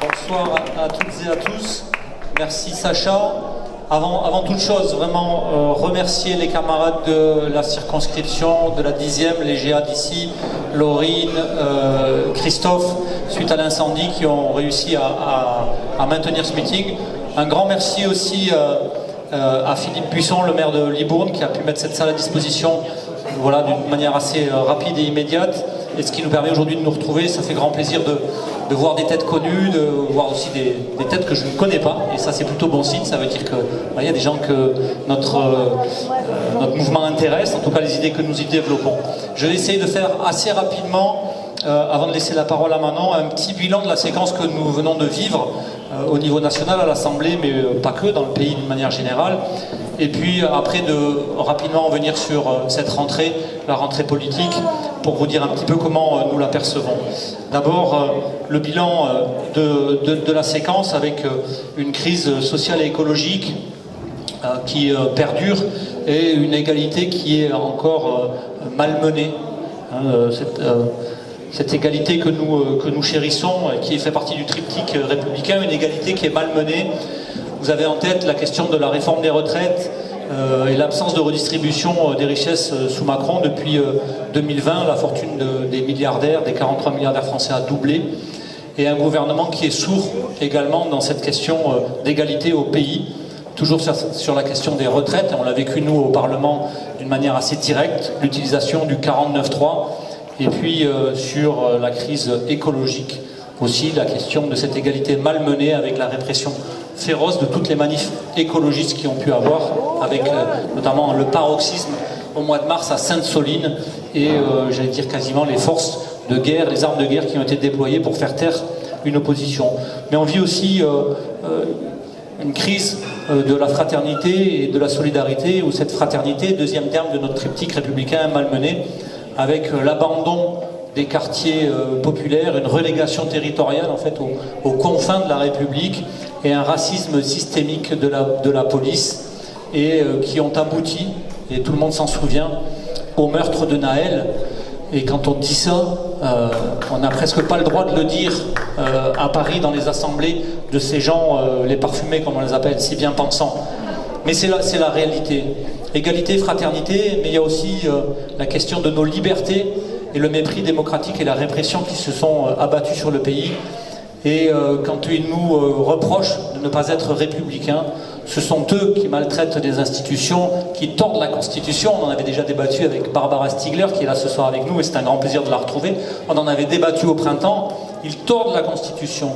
Bonsoir à toutes et à tous. Merci Sacha. Avant toute chose, vraiment remercier les camarades de la circonscription, de la 10e, les GA d'ici, Laurine, Christophe, suite à l'incendie, qui ont réussi à maintenir ce meeting. Un grand merci aussi à Philippe Buisson, le maire de Libourne, qui a pu mettre cette salle à disposition voilà, d'une manière assez rapide et immédiate. Et ce qui nous permet aujourd'hui de nous retrouver, ça fait grand plaisir de voir des têtes connues, de voir aussi des têtes que je ne connais pas. Et ça, c'est plutôt bon signe. Ça veut dire qu'il y a des gens que notre mouvement intéresse, en tout cas les idées que nous y développons. Je vais essayer de faire assez rapidement, avant de laisser la parole à Manon, un petit bilan de la séquence que nous venons de vivre au niveau national, à l'Assemblée, mais pas que, dans le pays d'une manière générale. Et puis après de rapidement revenir sur cette rentrée, la rentrée politique, pour vous dire un petit peu comment nous la percevons. D'abord, le bilan de la séquence avec une crise sociale et écologique qui perdure et une égalité qui est encore malmenée. Cette égalité que nous chérissons, qui fait partie du triptyque républicain, une égalité qui est malmenée. Vous avez en tête la question de la réforme des retraites et l'absence de redistribution des richesses sous Macron. Depuis 2020, la fortune des milliardaires, des 43 milliardaires français a doublé. Et un gouvernement qui est sourd également dans cette question d'égalité au pays. Toujours sur la question des retraites, on l'a vécu nous au Parlement d'une manière assez directe, l'utilisation du 49.3. Et puis sur la crise écologique aussi, la question de cette égalité malmenée avec la répression féroce de toutes les manifs écologistes qui ont pu avoir, avec notamment le paroxysme au mois de mars à Sainte-Soline et j'allais dire quasiment les forces de guerre, les armes de guerre qui ont été déployées pour faire taire une opposition. Mais on vit aussi une crise de la fraternité et de la solidarité, où cette fraternité, deuxième terme de notre triptyque républicain malmené, avec l'abandon des quartiers populaires, une relégation territoriale en fait aux confins de la République et un racisme systémique de la police et qui ont abouti, et tout le monde s'en souvient, au meurtre de Naël. Et quand on dit ça, on n'a presque pas le droit de le dire à Paris dans les assemblées de ces gens, les parfumés comme on les appelle, si bien pensants. Mais c'est la réalité. Égalité, fraternité, mais il y a aussi la question de nos libertés et le mépris démocratique et la répression qui se sont abattus sur le pays. Et quand ils nous reprochent de ne pas être républicains, ce sont eux qui maltraitent des institutions, qui tordent la Constitution. On en avait déjà débattu avec Barbara Stiegler, qui est là ce soir avec nous, et c'est un grand plaisir de la retrouver. On en avait débattu au printemps. Ils tordent la Constitution.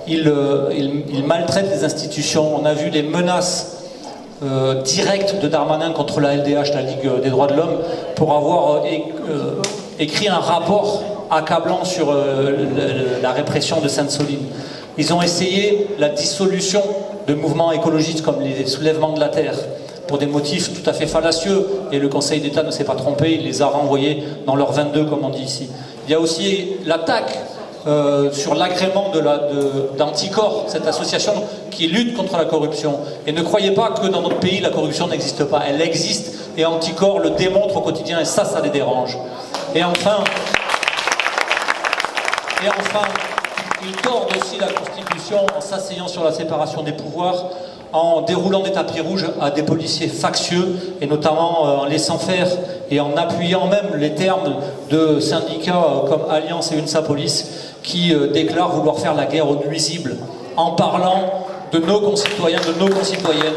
Ils maltraitent les institutions. On a vu les menaces directes de Darmanin contre la LDH, la Ligue des droits de l'homme, pour avoir écrit un rapport accablant sur la répression de Sainte-Soline. Ils ont essayé la dissolution de mouvements écologistes comme les soulèvements de la terre pour des motifs tout à fait fallacieux, et le Conseil d'État ne s'est pas trompé, il les a renvoyés dans leur 22 comme on dit ici. Il y a aussi l'attaque sur l'agrément d'Anticor, cette association qui lutte contre la corruption. Et ne croyez pas que dans notre pays la corruption n'existe pas, elle existe, et Anticor le démontre au quotidien, et ça les dérange. Et enfin, ils tordent aussi la Constitution en s'asseyant sur la séparation des pouvoirs, en déroulant des tapis rouges à des policiers factieux, et notamment en laissant faire et en appuyant même les termes de syndicats comme Alliance et UNSA Police qui déclarent vouloir faire la guerre aux nuisibles en parlant de nos concitoyens, de nos concitoyennes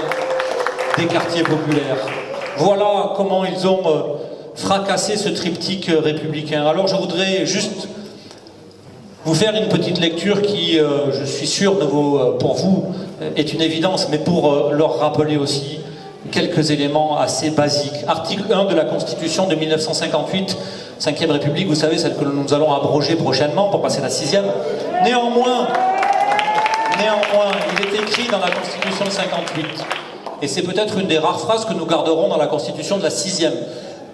des quartiers populaires. Voilà comment ils ont fracassé ce triptyque républicain. Alors je voudrais juste vous faire une petite lecture qui, je suis sûr, pour vous est une évidence, mais pour leur rappeler aussi quelques éléments assez basiques. Article 1 de la Constitution de 1958, 5e République, vous savez, celle que nous allons abroger prochainement pour passer à la 6e. Néanmoins, il est écrit dans la Constitution de 58, et c'est peut-être une des rares phrases que nous garderons dans la Constitution de la 6e.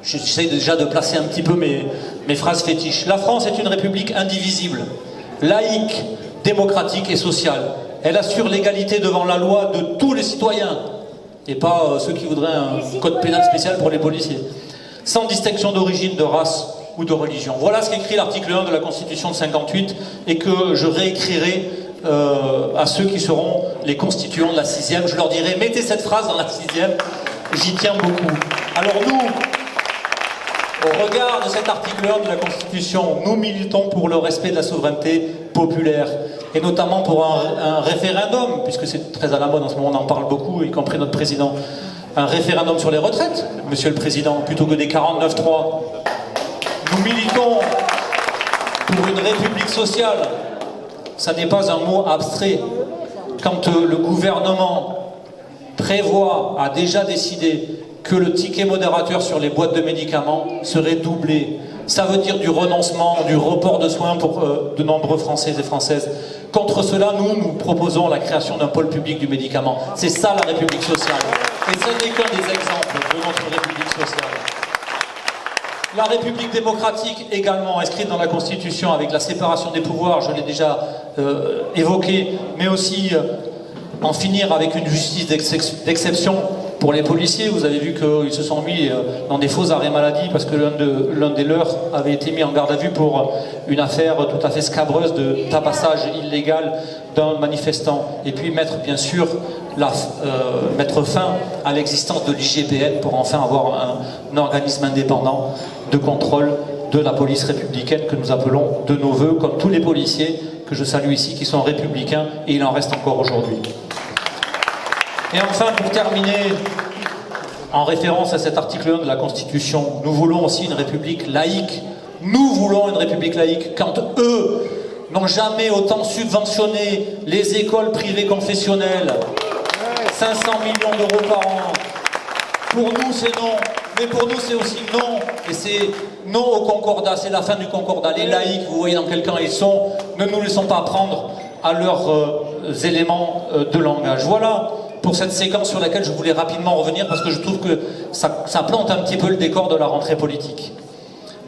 J'essaie déjà de placer un petit peu mes phrases fétiches. La France est une république indivisible, laïque, démocratique et sociale. Elle assure l'égalité devant la loi de tous les citoyens, et pas ceux qui voudraient un code pénal spécial pour les policiers, sans distinction d'origine, de race ou de religion. Voilà ce qu'écrit l'article 1 de la Constitution de 58, et que je réécrirai à ceux qui seront les constituants de la 6e. Je leur dirai, mettez cette phrase dans la 6e, j'y tiens beaucoup. Alors nous, au regard de cet article 1 de la Constitution, nous militons pour le respect de la souveraineté populaire, et notamment pour un référendum, puisque c'est très à la mode en ce moment, on en parle beaucoup, y compris notre président. Un référendum sur les retraites, Monsieur le Président, plutôt que des 49.3. Nous militons pour une république sociale. Ça n'est pas un mot abstrait. Quand le gouvernement a déjà décidé que le ticket modérateur sur les boîtes de médicaments serait doublé, ça veut dire du renoncement, du report de soins pour de nombreux Français et Françaises. Contre cela, nous proposons la création d'un pôle public du médicament. C'est ça la République sociale. Et ce n'est qu'un des exemples de notre République sociale. La République démocratique, également inscrite dans la Constitution avec la séparation des pouvoirs, je l'ai déjà évoqué, mais aussi en finir avec une justice d'exception pour les policiers. Vous avez vu qu'ils se sont mis dans des faux arrêts maladie parce que l'un des leurs avait été mis en garde à vue pour une affaire tout à fait scabreuse de tabassage illégal d'un manifestant. Et puis mettre bien sûr mettre fin à l'existence de l'IGPN pour enfin avoir un organisme indépendant de contrôle de la police républicaine que nous appelons de nos voeux, comme tous les policiers que je salue ici qui sont républicains, et il en reste encore aujourd'hui. Et enfin, pour terminer, en référence à cet article 1 de la Constitution, nous voulons aussi une république laïque. Nous voulons une république laïque. Quand eux n'ont jamais autant subventionné les écoles privées confessionnelles, 500 millions d'euros par an, pour nous c'est non, mais pour nous c'est aussi non, et c'est non au concordat, c'est la fin du concordat. Les laïcs, vous voyez dans quel camp ils sont, ne nous laissons pas prendre à leurs éléments de langage. Voilà pour cette séquence sur laquelle je voulais rapidement revenir, parce que je trouve que ça plante un petit peu le décor de la rentrée politique.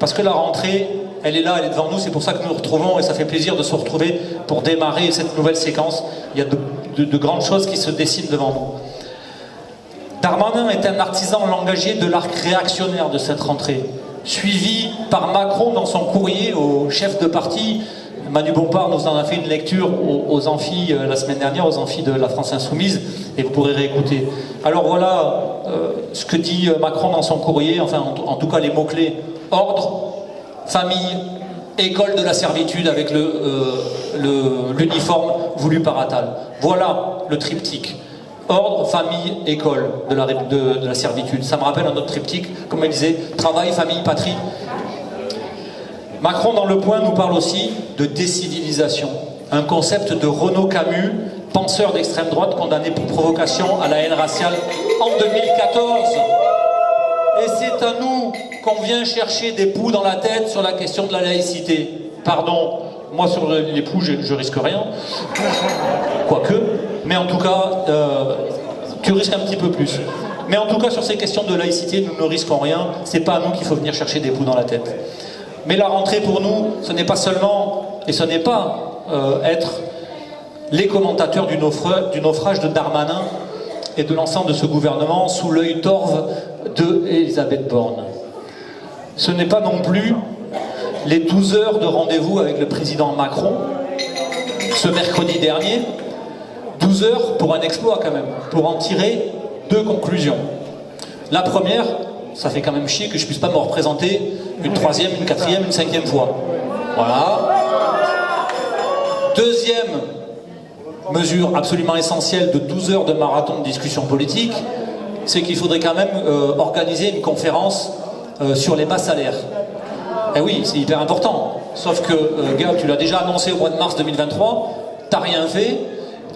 Parce que la rentrée, elle est là, elle est devant nous, c'est pour ça que nous nous retrouvons, et ça fait plaisir de se retrouver pour démarrer cette nouvelle séquence. Il y a de grandes choses qui se dessinent devant nous. Darmanin est un artisan langagier de l'arc réactionnaire de cette rentrée, suivi par Macron dans son courrier au chef de parti. Manu Bompard nous en a fait une lecture aux amphis la semaine dernière, aux amphis de la France Insoumise, et vous pourrez réécouter. Alors voilà ce que dit Macron dans son courrier, enfin en tout cas les mots-clés: ordre, famille, école de la servitude, avec l'uniforme voulu par Attal. Voilà le triptyque. Ordre, famille, école de la servitude. Ça me rappelle un autre triptyque, comme elle disait, travail, famille, patrie. Macron, dans Le Point, nous parle aussi de décivilisation. Un concept de Renaud Camus, penseur d'extrême droite condamné pour provocation à la haine raciale en 2014. Et c'est à nous qu'on vient chercher des poux dans la tête sur la question de la laïcité. Pardon, moi sur les poux, je risque rien. Quoique, mais en tout cas, tu risques un petit peu plus. Mais en tout cas, sur ces questions de laïcité, nous ne risquons rien. C'est pas à nous qu'il faut venir chercher des poux dans la tête. Mais la rentrée pour nous, ce n'est pas seulement, et ce n'est pas être les commentateurs du naufrage de Darmanin et de l'ensemble de ce gouvernement sous l'œil torve d'Elisabeth Borne. Ce n'est pas non plus les 12 heures de rendez-vous avec le président Macron, ce mercredi dernier. 12 heures pour un exploit quand même, pour en tirer 2 conclusions. La première, ça fait quand même chier que je puisse pas me représenter une 3e, une 4e, une 5e fois. Voilà. Deuxième mesure absolument essentielle de 12 heures de marathon de discussion politique, c'est qu'il faudrait quand même organiser une conférence sur les bas salaires. Eh oui, c'est hyper important. Sauf que, gars, tu l'as déjà annoncé au mois de mars 2023, t'as rien fait,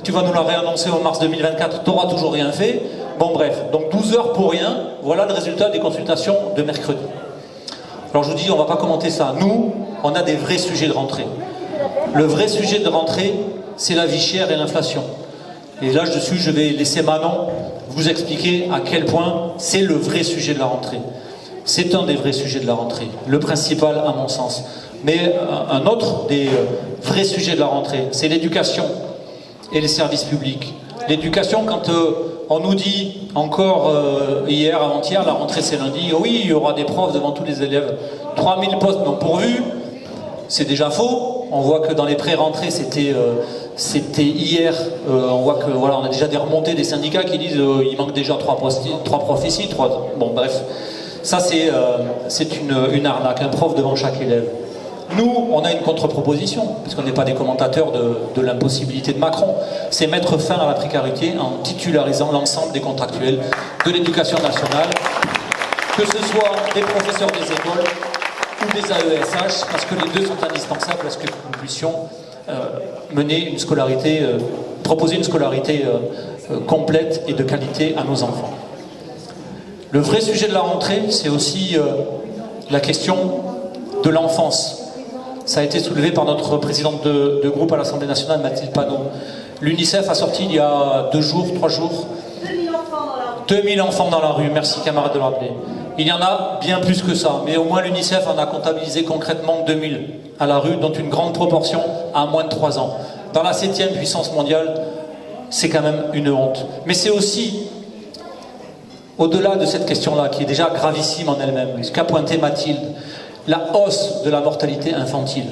tu vas nous la réannoncer au mars 2024, t'auras toujours rien fait. Bon bref, donc 12 heures pour rien, voilà le résultat des consultations de mercredi. Alors je vous dis, on ne va pas commenter ça. Nous, on a des vrais sujets de rentrée. Le vrai sujet de rentrée, c'est la vie chère et l'inflation. Et là, je vais laisser Manon vous expliquer à quel point c'est le vrai sujet de la rentrée. C'est un des vrais sujets de la rentrée, le principal à mon sens. Mais un autre des vrais sujets de la rentrée, c'est l'éducation et les services publics. L'éducation, quand on nous dit encore hier, avant-hier, la rentrée c'est lundi, oh oui, il y aura des profs devant tous les élèves. 3000 postes non pourvus, c'est déjà faux. On voit que dans les pré-rentrées, c'était C'était hier, on voit que voilà, on a déjà des remontées des syndicats qui disent il manque déjà trois profs ici, bon bref. Ça c'est une arnaque, un prof devant chaque élève. Nous, on a une contre-proposition, parce qu'on n'est pas des commentateurs de l'impossibilité de Macron, c'est mettre fin à la précarité en titularisant l'ensemble des contractuels de l'éducation nationale, que ce soit des professeurs des écoles ou des AESH, parce que les deux sont indispensables à ce que nous puissions mener une scolarité, proposer une scolarité complète et de qualité à nos enfants. Le vrai sujet de la rentrée, c'est aussi la question de l'enfance. Ça a été soulevé par notre présidente de groupe à l'Assemblée nationale, Mathilde Panot. L'UNICEF a sorti il y a 2 jours, 3 jours, 2000 enfants dans la rue, merci camarades de le rappeler. Il y en a bien plus que ça, mais au moins l'UNICEF en a comptabilisé concrètement 2000 à la rue, dont une grande proportion à moins de 3 ans. Dans la 7e puissance mondiale, c'est quand même une honte. Mais c'est aussi, au-delà de cette question-là, qui est déjà gravissime en elle-même, ce qu'a pointé Mathilde, la hausse de la mortalité infantile.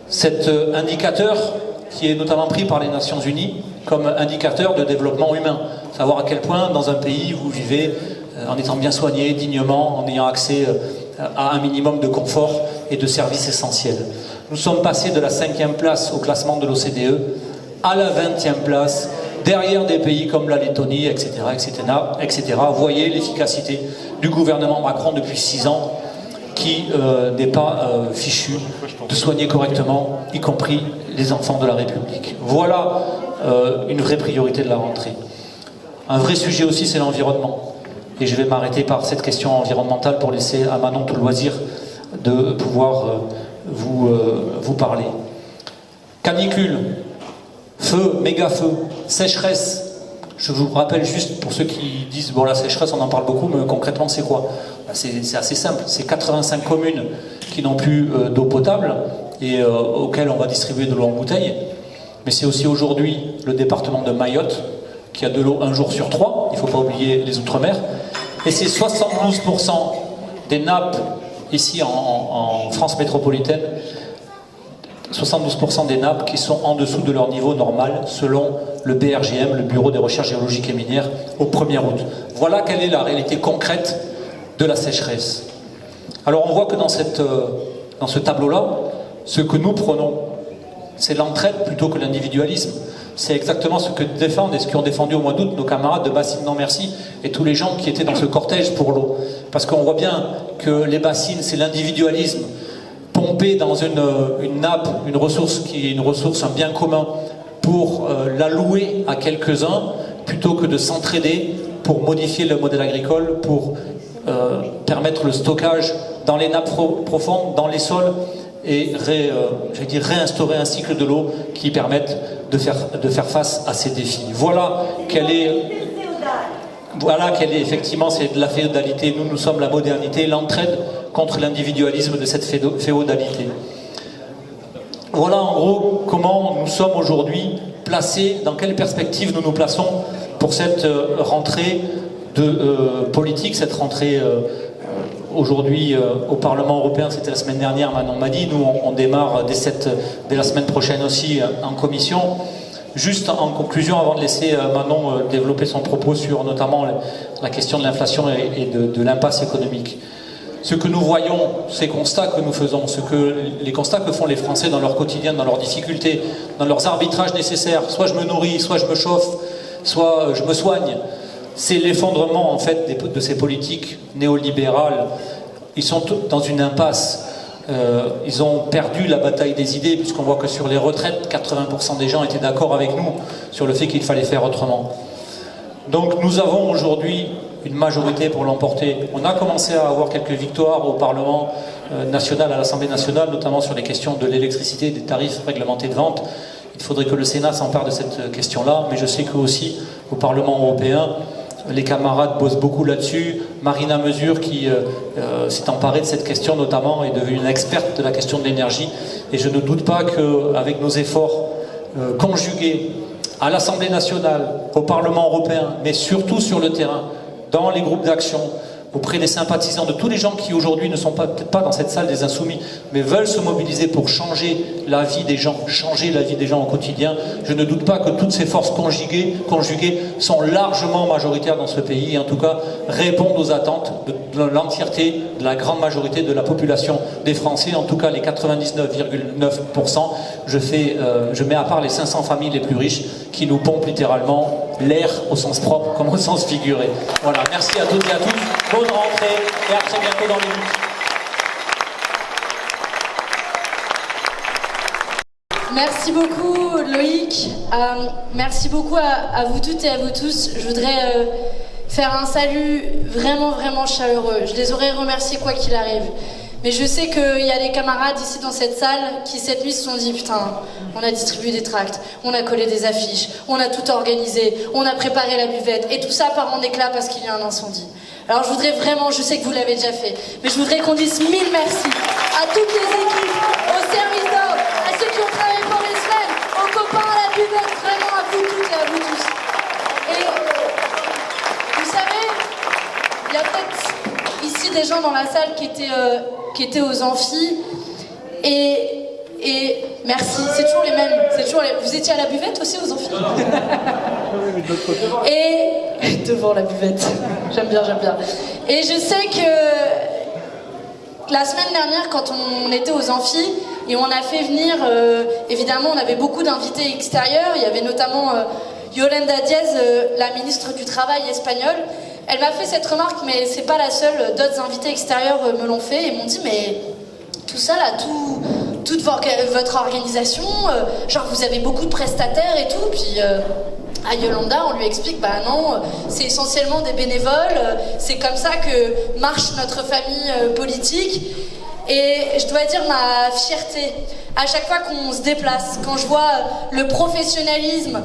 Cet indicateur qui est notamment pris par les Nations Unies comme indicateur de développement humain. Savoir à quel point dans un pays vous vivez en étant bien soigné, dignement, en ayant accès à un minimum de confort et de services essentiels. Nous sommes passés de la 5e place au classement de l'OCDE à la 20e place, derrière des pays comme la Lettonie, etc., etc., etc. Vous voyez l'efficacité du gouvernement Macron depuis 6 ans, qui n'est pas fichu de soigner correctement, y compris les enfants de la République. Voilà une vraie priorité de la rentrée. Un vrai sujet aussi, c'est l'environnement. Et je vais m'arrêter par cette question environnementale pour laisser à Manon tout le loisir de pouvoir vous parler. Canicule, feu, méga feu, sécheresse. Je vous rappelle juste, pour ceux qui disent, bon la sécheresse on en parle beaucoup, mais concrètement c'est quoi? C'est assez simple, c'est 85 communes qui n'ont plus d'eau potable et auxquelles on va distribuer de l'eau en bouteille. Mais c'est aussi aujourd'hui le département de Mayotte qui a de l'eau 1 jour sur 3, il ne faut pas oublier les Outre-mer. Et c'est 72% des nappes ici en France métropolitaine, 72% des nappes qui sont en dessous de leur niveau normal selon le BRGM, le Bureau des recherches géologiques et minières, au 1er août. Voilà quelle est la réalité concrète de la sécheresse. Alors on voit que dans ce tableau-là, ce que nous prenons, c'est l'entraide plutôt que l'individualisme. C'est exactement ce que défendent et ce qu'ont défendu au mois d'août nos camarades de Bassines Non Merci et tous les gens qui étaient dans ce cortège pour l'eau. Parce qu'on voit bien que les bassines, c'est l'individualisme pompé dans une nappe, une ressource qui est une ressource, un bien commun, pour l'allouer à quelques-uns, plutôt que de s'entraider pour modifier le modèle agricole, pour permettre le stockage dans les nappes profondes, dans les sols, et réinstaurer un cycle de l'eau qui permette de faire face à ces défis. Voilà quelle est effectivement, c'est de la féodalité. Nous sommes la modernité, l'entraide contre l'individualisme de cette féodalité. Voilà en gros comment nous sommes aujourd'hui placés, dans quelle perspective nous nous plaçons pour cette rentrée politique, cette rentrée aujourd'hui au Parlement européen. C'était la semaine dernière, Manon m'a dit, nous on démarre dès la semaine prochaine aussi en commission. Juste en conclusion, avant de laisser Manon développer son propos sur notamment la question de l'inflation et de l'impasse économique. Ce que nous voyons, ces constats que nous faisons, les constats que font les Français dans leur quotidien, dans leurs difficultés, dans leurs arbitrages nécessaires, soit je me nourris, soit je me chauffe, soit je me soigne, c'est l'effondrement en fait de ces politiques néolibérales. Ils sont dans une impasse. Ils ont perdu la bataille des idées, puisqu'on voit que sur les retraites, 80% des gens étaient d'accord avec nous sur le fait qu'il fallait faire autrement. Donc nous avons aujourd'hui une majorité pour l'emporter. On a commencé à avoir quelques victoires au Parlement national, à l'Assemblée nationale, notamment sur les questions de l'électricité, des tarifs réglementés de vente. Il faudrait que le Sénat s'empare de cette question-là, mais je sais que aussi au Parlement européen, les camarades bossent beaucoup là-dessus. Marina Mesure, qui s'est emparée de cette question notamment, est devenue une experte de la question de l'énergie. Et je ne doute pas qu'avec nos efforts conjugués à l'Assemblée nationale, au Parlement européen, mais surtout sur le terrain, dans les groupes d'action, auprès des sympathisants, de tous les gens qui aujourd'hui ne sont peut-être pas dans cette salle des Insoumis, mais veulent se mobiliser pour changer la vie des gens au quotidien. Je ne doute pas que toutes ces forces conjuguées sont largement majoritaires dans ce pays et en tout cas répondent aux attentes de l'entièreté, de la grande majorité de la population des Français, en tout cas les 99,9%. Je mets à part les 500 familles les plus riches qui nous pompent littéralement l'air au sens propre comme au sens figuré. Voilà, merci à toutes et à tous. Bonne rentrée et à très bientôt dans les luttes. Merci beaucoup Loïc, merci beaucoup à vous toutes et à vous tous. Je voudrais faire un salut vraiment chaleureux. Je les aurais remerciés quoi qu'il arrive. Mais je sais qu'il y a des camarades ici dans cette salle qui cette nuit se sont dit putain, on a distribué des tracts, on a collé des affiches, on a tout organisé, on a préparé la buvette et tout ça part en éclat parce qu'il y a un incendie. Alors je voudrais vraiment, je sais que vous l'avez déjà fait, mais je voudrais qu'on dise 1000 merci à toutes les équipes, au service d'ordre, à ceux qui ont travaillé pendant les semaines, aux copains à la buvette, vraiment à vous toutes et à vous tous. Et vous savez, il y a peut-être ici des gens dans la salle qui étaient aux amphis et merci, c'est toujours les mêmes, vous étiez à la buvette aussi aux amphis? Et devant la buvette, j'aime bien. Et je sais que la semaine dernière, quand on était aux amphis et on a fait venir, évidemment on avait beaucoup d'invités extérieurs, il y avait notamment Yolanda Díaz, la ministre du Travail espagnole. Elle m'a fait cette remarque, mais c'est pas la seule, d'autres invités extérieurs me l'ont fait et m'ont dit mais tout ça là, toute votre organisation, genre vous avez beaucoup de prestataires et tout, puis à Yolanda on lui explique bah non, c'est essentiellement des bénévoles, c'est comme ça que marche notre famille politique. Et je dois dire ma fierté à chaque fois qu'on se déplace, quand je vois le professionnalisme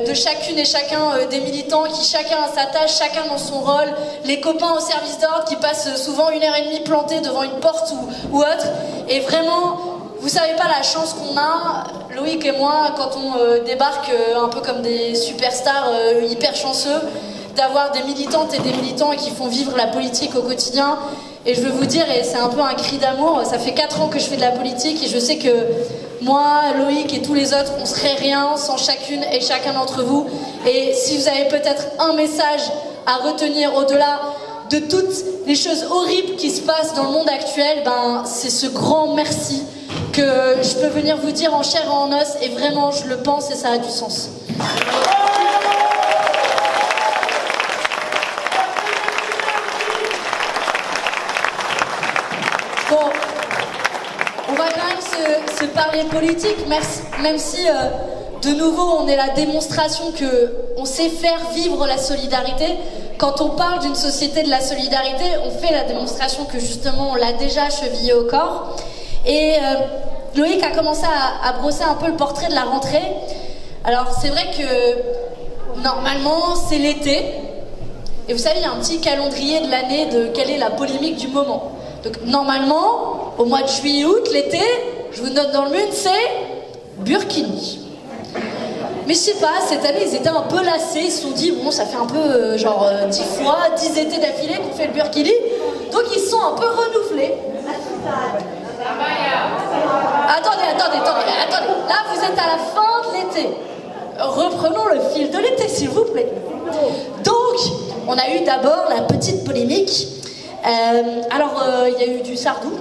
de chacune et chacun des militants qui chacun a sa tâche, chacun dans son rôle, les copains au service d'ordre qui passent souvent 1h30 plantés devant une porte ou autre. Et vraiment, vous savez pas la chance qu'on a, Loïc et moi, quand on débarque un peu comme des superstars hyper chanceux, d'avoir des militantes et des militants qui font vivre la politique au quotidien. Et je veux vous dire, et c'est un peu un cri d'amour, ça fait 4 ans que je fais de la politique et je sais que moi, Loïc et tous les autres, on serait rien sans chacune et chacun d'entre vous. Et si vous avez peut-être un message à retenir au-delà de toutes les choses horribles qui se passent dans le monde actuel, ben, c'est ce grand merci que je peux venir vous dire en chair et en os, et vraiment je le pense et ça a du sens. Bon, on va quand même se parler politique, même si de nouveau on est la démonstration qu'on sait faire vivre la solidarité. Quand on parle d'une société de la solidarité, on fait la démonstration que justement on l'a déjà chevillée au corps. Et Loïc a commencé à brosser un peu le portrait de la rentrée. Alors c'est vrai que normalement c'est l'été. Et vous savez, il y a un petit calendrier de l'année de quelle est la polémique du moment. Donc normalement, au mois de juillet-août, l'été, je vous note dans le mune, c'est Burkini. Mais je sais pas, cette année ils étaient un peu lassés, ils se sont dit bon ça fait un peu 10 fois, 10 étés d'affilée qu'on fait le Burkini, donc ils se sont un peu renouvelés. Attendez, là vous êtes à la fin de l'été. Reprenons le fil de l'été s'il vous plaît. Donc, on a eu d'abord la petite polémique. Il y a eu du Sardou,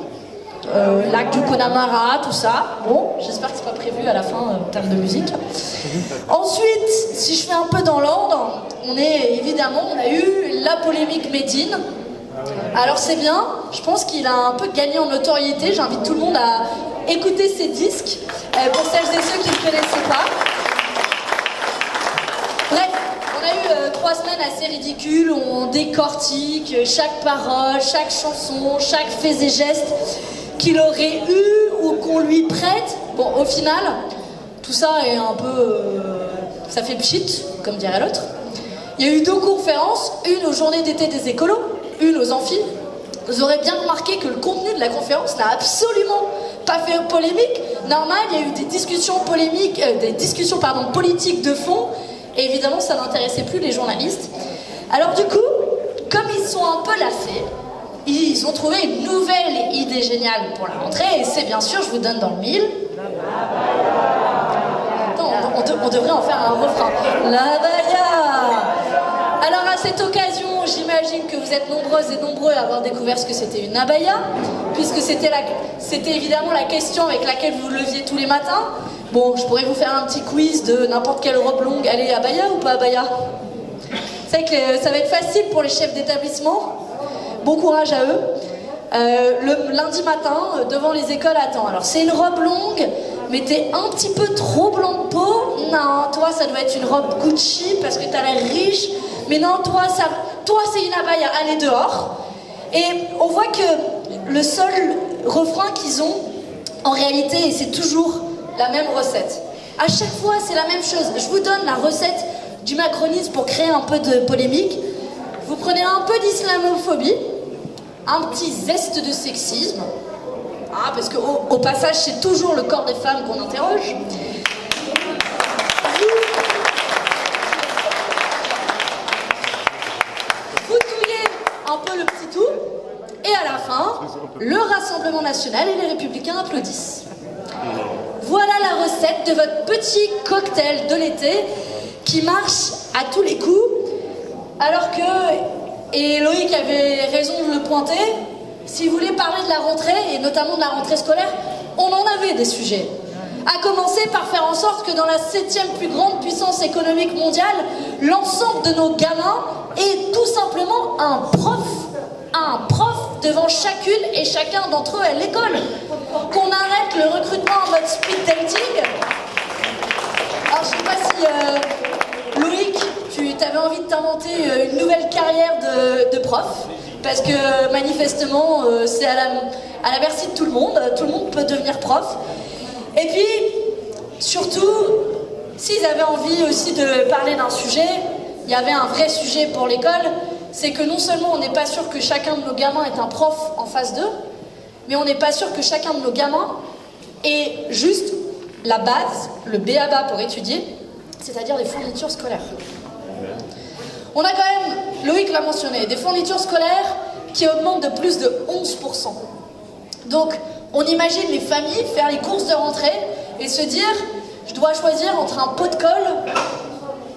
lac du Connemara, tout ça. Bon, j'espère que c'est pas prévu à la fin en termes de musique. Ensuite, si je fais un peu dans l'ordre, on a eu la polémique Médine. Alors c'est bien, je pense qu'il a un peu gagné en notoriété. J'invite tout le monde à écouter ses disques, pour celles et ceux qui ne connaissaient pas. Bref, on a eu 3 semaines assez ridicules où on décortique chaque parole, chaque chanson, chaque fait et geste qu'il aurait eu ou qu'on lui prête. Bon, au final, tout ça est un peu... ça fait pchit, comme dirait l'autre. Il y a eu 2 conférences, une aux journées d'été des écolos, une aux amphis. Vous aurez bien remarqué que le contenu de la conférence n'a absolument pas fait polémique. Normal, il y a eu des discussions politiques de fond, et évidemment ça n'intéressait plus les journalistes. Alors du coup, comme sont un peu lassés. Ils ont trouvé une nouvelle idée géniale pour la rentrée, et c'est bien sûr, je vous donne dans le mille. Attends, on devrait en faire un refrain. La baya. Alors à cette occasion, j'imagine que vous êtes nombreuses et nombreux à avoir découvert ce que c'était une abaya, puisque c'était évidemment la question avec laquelle vous vous leviez tous les matins. Bon, je pourrais vous faire un petit quiz de n'importe quelle robe longue. Allez, abaya ou pas abaya? C'est que ça va être facile pour les chefs d'établissement. Bon courage à eux. Le lundi matin, devant les écoles, attends. Alors c'est une robe longue, mais t'es un petit peu trop blanc de peau. Non, toi ça doit être une robe Gucci parce que t'as l'air riche. Mais non, toi c'est une abaya. Allez dehors. Et on voit que le seul refrain qu'ils ont, en réalité, et c'est toujours la même recette. À chaque fois, c'est la même chose. Je vous donne la recette du macronisme pour créer un peu de polémique. Vous prenez un peu d'islamophobie, un petit zeste de sexisme, parce qu'au passage, c'est toujours le corps des femmes qu'on interroge. Vous touillez un peu le petit tout, et à la fin, le Rassemblement National et les Républicains applaudissent. Voilà la recette de votre petit cocktail de l'été qui marche à tous les coups, alors que, et Loïc avait raison de le pointer, si vous voulez parler de la rentrée, et notamment de la rentrée scolaire, on en avait des sujets. À commencer par faire en sorte que dans la 7e plus grande puissance économique mondiale, l'ensemble de nos gamins ait tout simplement un prof devant chacune et chacun d'entre eux à l'école. Qu'on arrête le recrutement en mode speed dating. Alors je sais pas si Loïc, tu avais envie de t'inventer une nouvelle carrière de prof, parce que manifestement c'est à la merci de tout le monde peut devenir prof. Et puis surtout, s'ils avaient envie aussi de parler d'un sujet, il y avait un vrai sujet pour l'école, c'est que non seulement on n'est pas sûr que chacun de nos gamins est un prof en face d'eux, mais on n'est pas sûr que chacun de nos gamins ait juste la base, le b.a.-ba pour étudier, c'est-à-dire les fournitures scolaires. On a quand même, Loïc l'a mentionné, des fournitures scolaires qui augmentent de plus de 11%. Donc, on imagine les familles faire les courses de rentrée et se dire, je dois choisir entre un pot de colle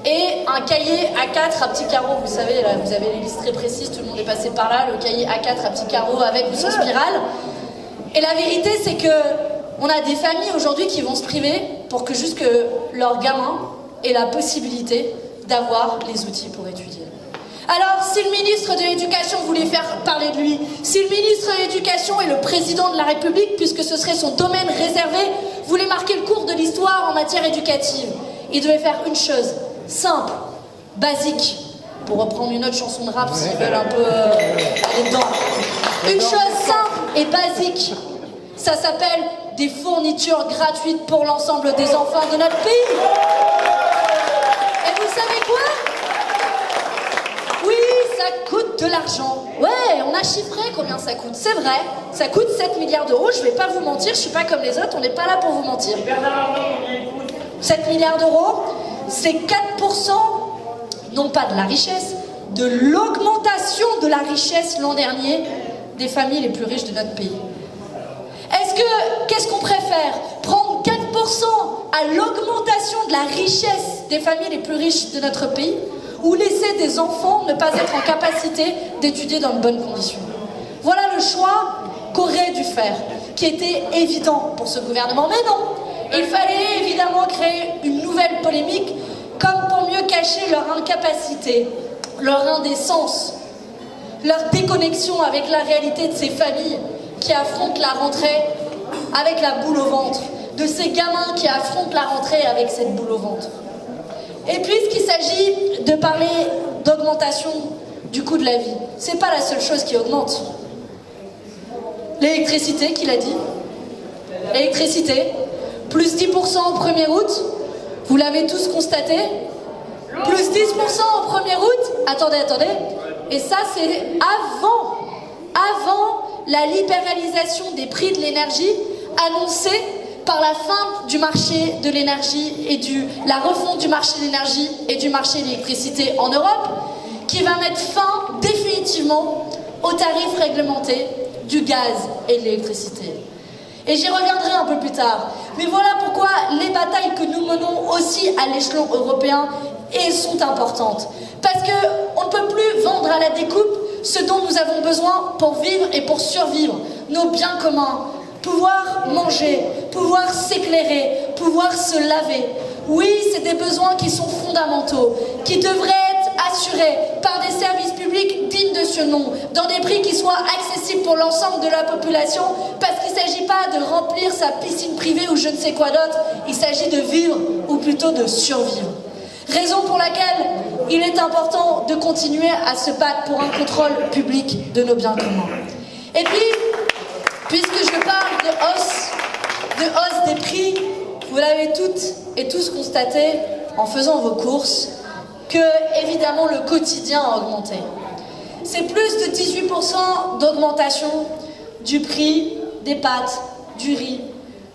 et un cahier A4 à petits carreaux. Vous savez, là, vous avez les listes très précises, tout le monde est passé par là, le cahier A4 à petits carreaux avec ou sans spirale. Et la vérité, c'est que on a des familles aujourd'hui qui vont se priver pour que juste que leurs gamins aient la possibilité d'avoir les outils pour étudier. Alors, si le ministre de l'Éducation voulait faire parler de lui, si le ministre de l'Éducation et le président de la République, puisque ce serait son domaine réservé, voulait marquer le cours de l'histoire en matière éducative, il devait faire une chose, simple, basique, pour reprendre une autre chanson de rap s'ils veulent un peu aller dedans. Une chose simple et basique, ça s'appelle des fournitures gratuites pour l'ensemble des enfants de notre pays. Et vous savez quoi ? Oui, ça coûte de l'argent. Ouais, on a chiffré combien ça coûte. C'est vrai, ça coûte 7 milliards d'euros. Je vais pas vous mentir, je suis pas comme les autres, on n'est pas là pour vous mentir. 7 milliards d'euros, c'est 4%, non pas de la richesse, de l'augmentation de la richesse l'an dernier des familles les plus riches de notre pays. Qu'est-ce qu'on préfère ? Prendre 4% à l'augmentation de la richesse des familles les plus riches de notre pays, ou laisser des enfants ne pas être en capacité d'étudier dans de bonnes conditions? Voilà le choix qu'aurait dû faire, qui était évident pour ce gouvernement. Mais non, il fallait évidemment créer une nouvelle polémique, comme pour mieux cacher leur incapacité, leur indécence, leur déconnexion avec la réalité de ces familles qui affrontent la rentrée avec la boule au ventre, de ces gamins qui affrontent la rentrée avec cette boule au ventre. Et puisqu'il s'agit de parler d'augmentation du coût de la vie, c'est pas la seule chose qui augmente. L'électricité, qui l'a dit. L'électricité, plus 10% au 1er août, vous l'avez tous constaté. Plus 10% au 1er août, attendez, et ça c'est avant la libéralisation des prix de l'énergie annoncée par la fin du marché de l'énergie et la refonte du marché de l'énergie et du marché de l'électricité en Europe, qui va mettre fin définitivement aux tarifs réglementés du gaz et de l'électricité. Et j'y reviendrai un peu plus tard. Mais voilà pourquoi les batailles que nous menons aussi à l'échelon européen sont importantes. Parce qu'on ne peut plus vendre à la découpe ce dont nous avons besoin pour vivre et pour survivre, nos biens communs. Pouvoir manger, pouvoir s'éclairer, pouvoir se laver. Oui, c'est des besoins qui sont fondamentaux, qui devraient être assurés par des services publics dignes de ce nom, dans des prix qui soient accessibles pour l'ensemble de la population, parce qu'il ne s'agit pas de remplir sa piscine privée ou je ne sais quoi d'autre, il s'agit de vivre ou plutôt de survivre. Raison pour laquelle il est important de continuer à se battre pour un contrôle public de nos biens communs. Et puis, puisque je parle de hausse des prix, vous l'avez toutes et tous constaté en faisant vos courses que, évidemment, le quotidien a augmenté. C'est plus de 18% d'augmentation du prix des pâtes, du riz,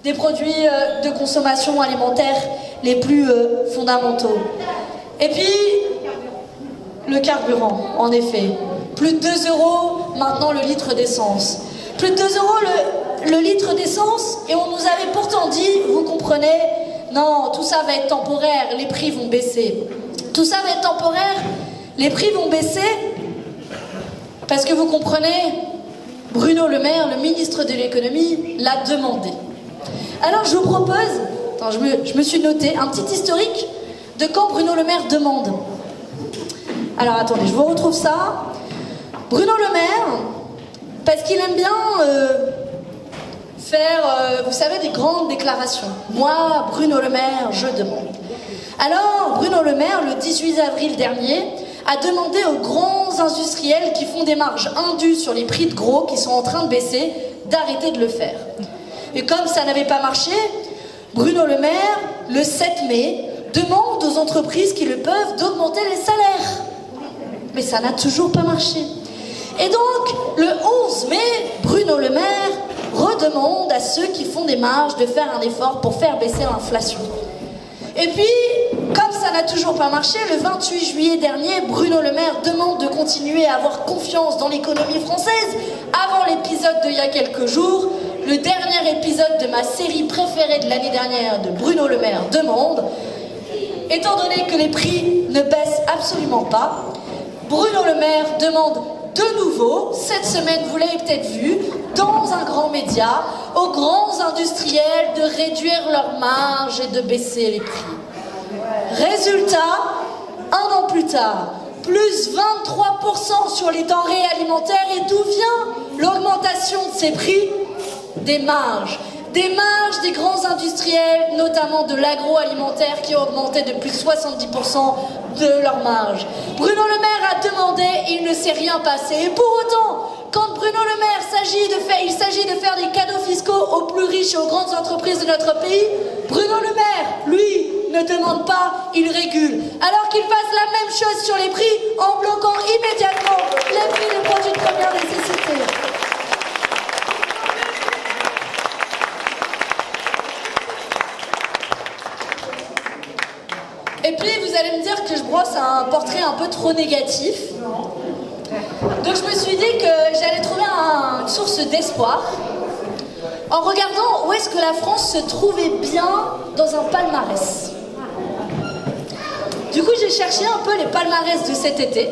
des produits de consommation alimentaire les plus fondamentaux. Et puis, le carburant, en effet. Plus de 2 € maintenant le litre d'essence. Plus de 2 € le litre d'essence, et on nous avait pourtant dit, vous comprenez, non, tout ça va être temporaire, les prix vont baisser. Tout ça va être temporaire, les prix vont baisser, parce que vous comprenez, Bruno Le Maire, le ministre de l'économie, l'a demandé. Alors je vous propose, je me suis noté un petit historique de quand Bruno Le Maire demande. Alors attendez, je vous retrouve ça. Bruno Le Maire, parce qu'il aime bien faire, vous savez, des grandes déclarations. Moi, Bruno Le Maire, je demande. Alors, Bruno Le Maire, le 18 avril dernier, a demandé aux grands industriels qui font des marges indues sur les prix de gros qui sont en train de baisser, d'arrêter de le faire. Et comme ça n'avait pas marché, Bruno Le Maire, le 7 mai, demande aux entreprises qui le peuvent d'augmenter les salaires. Mais ça n'a toujours pas marché. Et donc, le 11 mai, Bruno Le Maire redemande à ceux qui font des marges de faire un effort pour faire baisser l'inflation. Et puis, comme ça n'a toujours pas marché, le 28 juillet dernier, Bruno Le Maire demande de continuer à avoir confiance dans l'économie française avant l'épisode d'il y a quelques jours, le dernier épisode de ma série préférée de l'année dernière de Bruno Le Maire demande. Étant donné que les prix ne baissent absolument pas, Bruno Le Maire demande de nouveau, cette semaine, vous l'avez peut-être vu, dans un grand média, aux grands industriels de réduire leurs marges et de baisser les prix. Résultat, un an plus tard, plus 23% sur les denrées alimentaires. Et d'où vient l'augmentation de ces prix? Des marges. Des marges des grands industriels, notamment de l'agroalimentaire, qui ont augmenté de plus de 70% de leurs marges. Bruno Le Maire a demandé et il ne s'est rien passé. Et pour autant, quand Bruno Le Maire il s'agit de faire des cadeaux fiscaux aux plus riches et aux grandes entreprises de notre pays, Bruno Le Maire, lui, ne demande pas, il régule. Alors qu'il fasse la même chose sur les prix en bloquant immédiatement les prix des produits de première nécessité. Et puis vous allez me dire que je brosse un portrait un peu trop négatif. Donc je me suis dit que j'allais trouver une source d'espoir en regardant où est-ce que la France se trouvait bien dans un palmarès. Du coup j'ai cherché un peu les palmarès de cet été.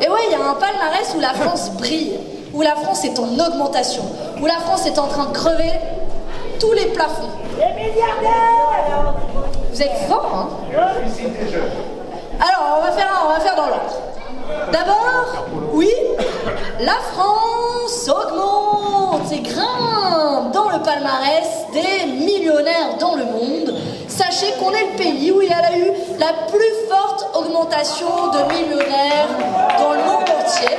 Et ouais, il y a un palmarès où la France brille, où la France est en augmentation, où la France est en train de crever tous les plafonds. Les milliardaires! Vous êtes forts, hein? Alors, on va faire dans l'ordre. D'abord, oui, la France augmente et grimpe dans le palmarès des millionnaires dans le monde. Sachez qu'on est le pays où il y a eu la plus forte augmentation de millionnaires dans le monde entier.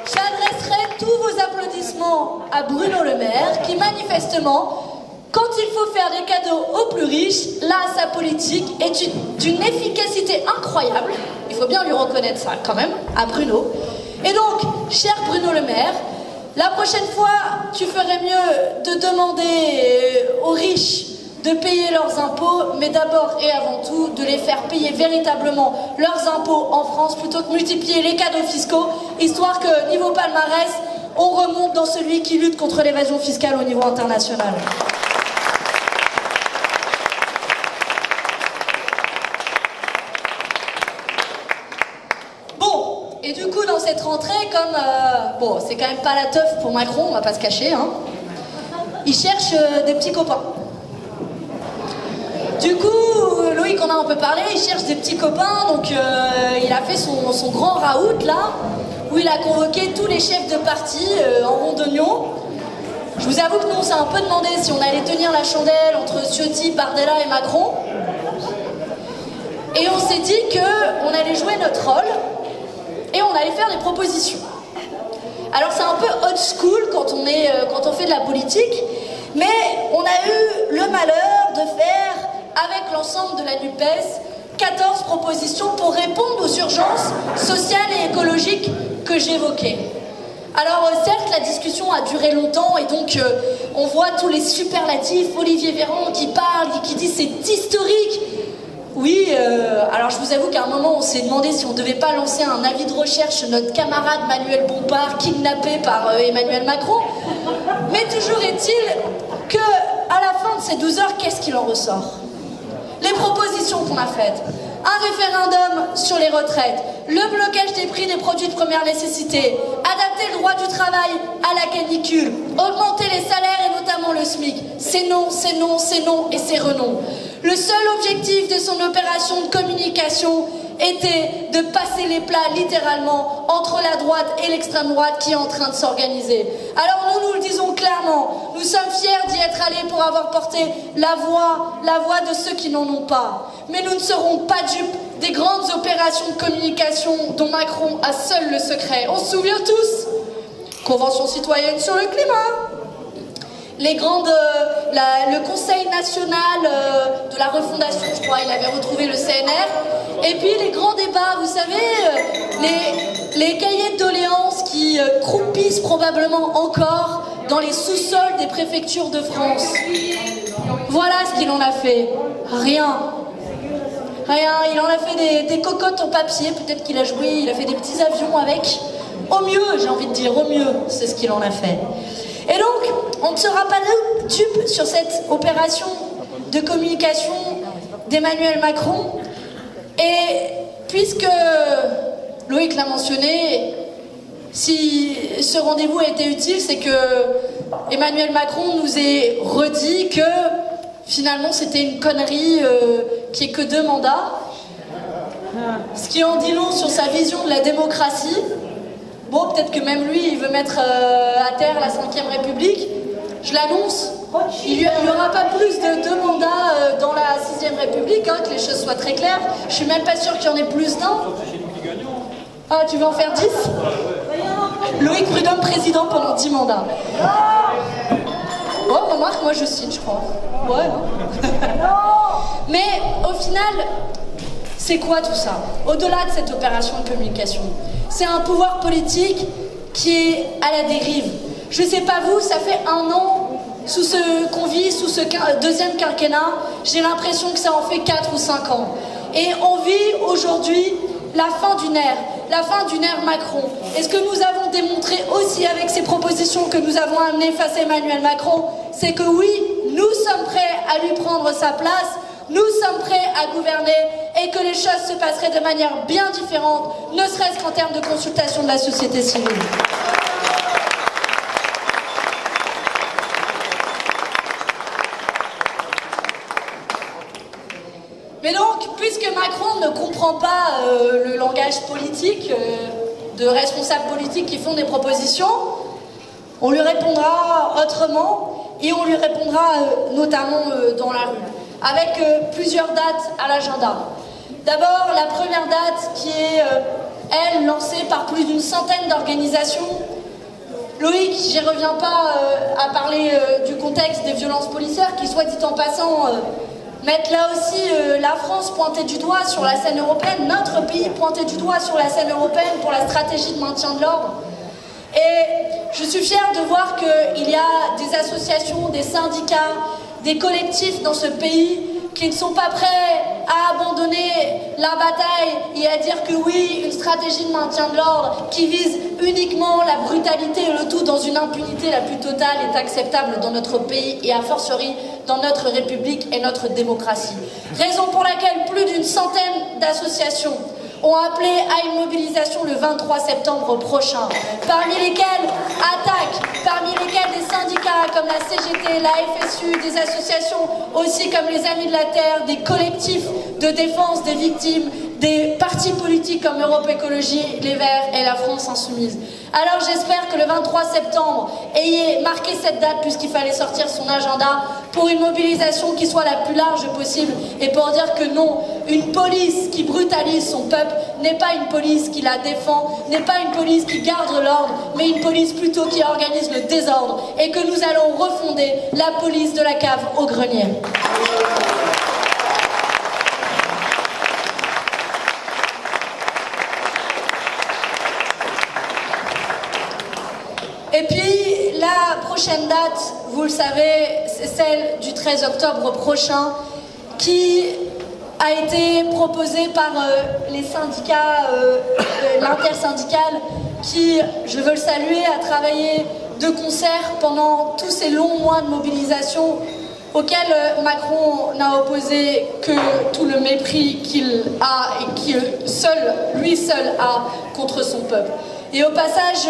J'adresserai tous vos applaudissements à Bruno Le Maire qui manifestement, quand il faut faire des cadeaux aux plus riches, là sa politique est d'une efficacité incroyable. Il faut bien lui reconnaître ça quand même, à Bruno. Et donc, cher Bruno Le Maire, la prochaine fois, tu ferais mieux de demander aux riches de payer leurs impôts, mais d'abord et avant tout de les faire payer véritablement leurs impôts en France plutôt que multiplier les cadeaux fiscaux, histoire que niveau palmarès, on remonte dans celui qui lutte contre l'évasion fiscale au niveau international. Bon, et du coup dans cette rentrée, comme bon, c'est quand même pas la teuf pour Macron, on va pas se cacher, hein, il cherche des petits copains. Du coup, Loïc en a un peu parlé, il cherche des petits copains, donc il a fait son grand raout là, où il a convoqué tous les chefs de parti en rond d'oignon. Je vous avoue que nous on s'est un peu demandé si on allait tenir la chandelle entre Ciotti, Bardella et Macron. Et on s'est dit qu'on allait jouer notre rôle et on allait faire des propositions. Alors c'est un peu old school quand on fait de la politique, mais on a eu le malheur de faire avec l'ensemble de la NUPES 14 propositions pour répondre aux urgences sociales et écologiques que j'évoquais. Alors certes la discussion a duré longtemps et donc on voit tous les superlatifs, Olivier Véran qui parle et qui dit c'est historique. Oui, alors je vous avoue qu'à un moment on s'est demandé si on ne devait pas lancer un avis de recherche sur notre camarade Manuel Bompard kidnappé par Emmanuel Macron. Mais toujours est-il que à la fin de ces 12 heures, qu'est-ce qu'il en ressort? Les propositions qu'on a faites, un référendum sur les retraites, le blocage des prix des produits de première nécessité, adapter le droit du travail à la canicule, augmenter les salaires et notamment le SMIC. C'est non, c'est non, c'est non et c'est renon. Le seul objectif de son opération de communication était de passer les plats littéralement entre la droite et l'extrême droite qui est en train de s'organiser. Alors nous le disons clairement, nous sommes fiers d'y être allés pour avoir porté la voix de ceux qui n'en ont pas. Mais nous ne serons pas dupes des grandes opérations de communication dont Macron a seul le secret. On se souvient tous, Convention citoyenne sur le climat, le Conseil national de la refondation, je crois, il avait retrouvé le CNR, et puis les grands débats, vous savez, les cahiers de doléances qui croupissent probablement encore dans les sous-sols des préfectures de France. Voilà ce qu'il en a fait. Rien. Rien, il en a fait des cocottes en papier, peut-être qu'il a joué, il a fait des petits avions avec. Au mieux, j'ai envie de dire, au mieux, c'est ce qu'il en a fait. Et donc, on ne sera pas dupe sur cette opération de communication d'Emmanuel Macron. Et puisque Loïc l'a mentionné, si ce rendez-vous a été utile, c'est que Emmanuel Macron nous ait redit que finalement c'était une connerie qui est que 2 mandats. Ce qui en dit long sur sa vision de la démocratie. Bon, peut-être que même lui, il veut mettre à terre la 5e République. Je l'annonce, il n'y aura pas plus de 2 mandats dans la 6e République, hein, que les choses soient très claires. Je suis même pas sûre qu'il y en ait plus d'un. Ah, tu veux en faire 10? Loïc Prudhomme, président pendant 10 mandats. Oh, remarque, moi je signe, je crois. Ouais, non. Mais au final, c'est quoi tout ça? Au-delà de cette opération de communication, c'est un pouvoir politique qui est à la dérive. Je sais pas vous, ça fait 1 an qu'on vit sous ce 2e quinquennat. J'ai l'impression que ça en fait 4 ou 5 ans. Et on vit aujourd'hui la fin d'une ère Macron. Et ce que nous avons démontré aussi avec ces propositions que nous avons amenées face à Emmanuel Macron, c'est que oui, nous sommes prêts à lui prendre sa place, nous sommes prêts à gouverner et que les choses se passeraient de manière bien différente, ne serait-ce qu'en termes de consultation de la société civile. Mais donc, puisque Macron ne comprend pas le langage politique de responsables politiques qui font des propositions, on lui répondra autrement et on lui répondra notamment dans la rue, avec plusieurs dates à l'agenda. D'abord, la première date qui est, elle, lancée par plus d'une centaine d'organisations. Loïc, j'y reviens pas à parler du contexte des violences policières qui, soit dit en passant, mettent là aussi la France pointée du doigt sur la scène européenne, notre pays pointé du doigt sur la scène européenne pour la stratégie de maintien de l'ordre. Et je suis fière de voir qu'il y a des associations, des syndicats, des collectifs dans ce pays qui ne sont pas prêts à abandonner la bataille et à dire que oui, une stratégie de maintien de l'ordre qui vise uniquement la brutalité et le tout dans une impunité la plus totale est acceptable dans notre pays et a fortiori dans notre République et notre démocratie. Raison pour laquelle plus d'une centaine d'associations ont appelé à une mobilisation le 23 septembre prochain, parmi lesquels attaquent, parmi lesquels des syndicats comme la CGT, la FSU, des associations aussi comme les Amis de la Terre, des collectifs de défense des victimes, des partis politiques comme Europe Écologie, Les Verts et la France Insoumise. Alors j'espère que le 23 septembre ayez marqué cette date puisqu'il fallait sortir son agenda pour une mobilisation qui soit la plus large possible et pour dire que non, une police qui brutalise son peuple n'est pas une police qui la défend, n'est pas une police qui garde l'ordre, mais une police plutôt qui organise le désordre et que nous allons refonder la police de la cave au grenier. Et puis, la prochaine date, vous le savez, c'est celle du 13 octobre prochain, qui a été proposée par les syndicats, l'intersyndicale, qui, je veux le saluer, a travaillé de concert pendant tous ces longs mois de mobilisation, auxquels Macron n'a opposé que tout le mépris qu'il a et qu'il lui seul a contre son peuple. Et au passage,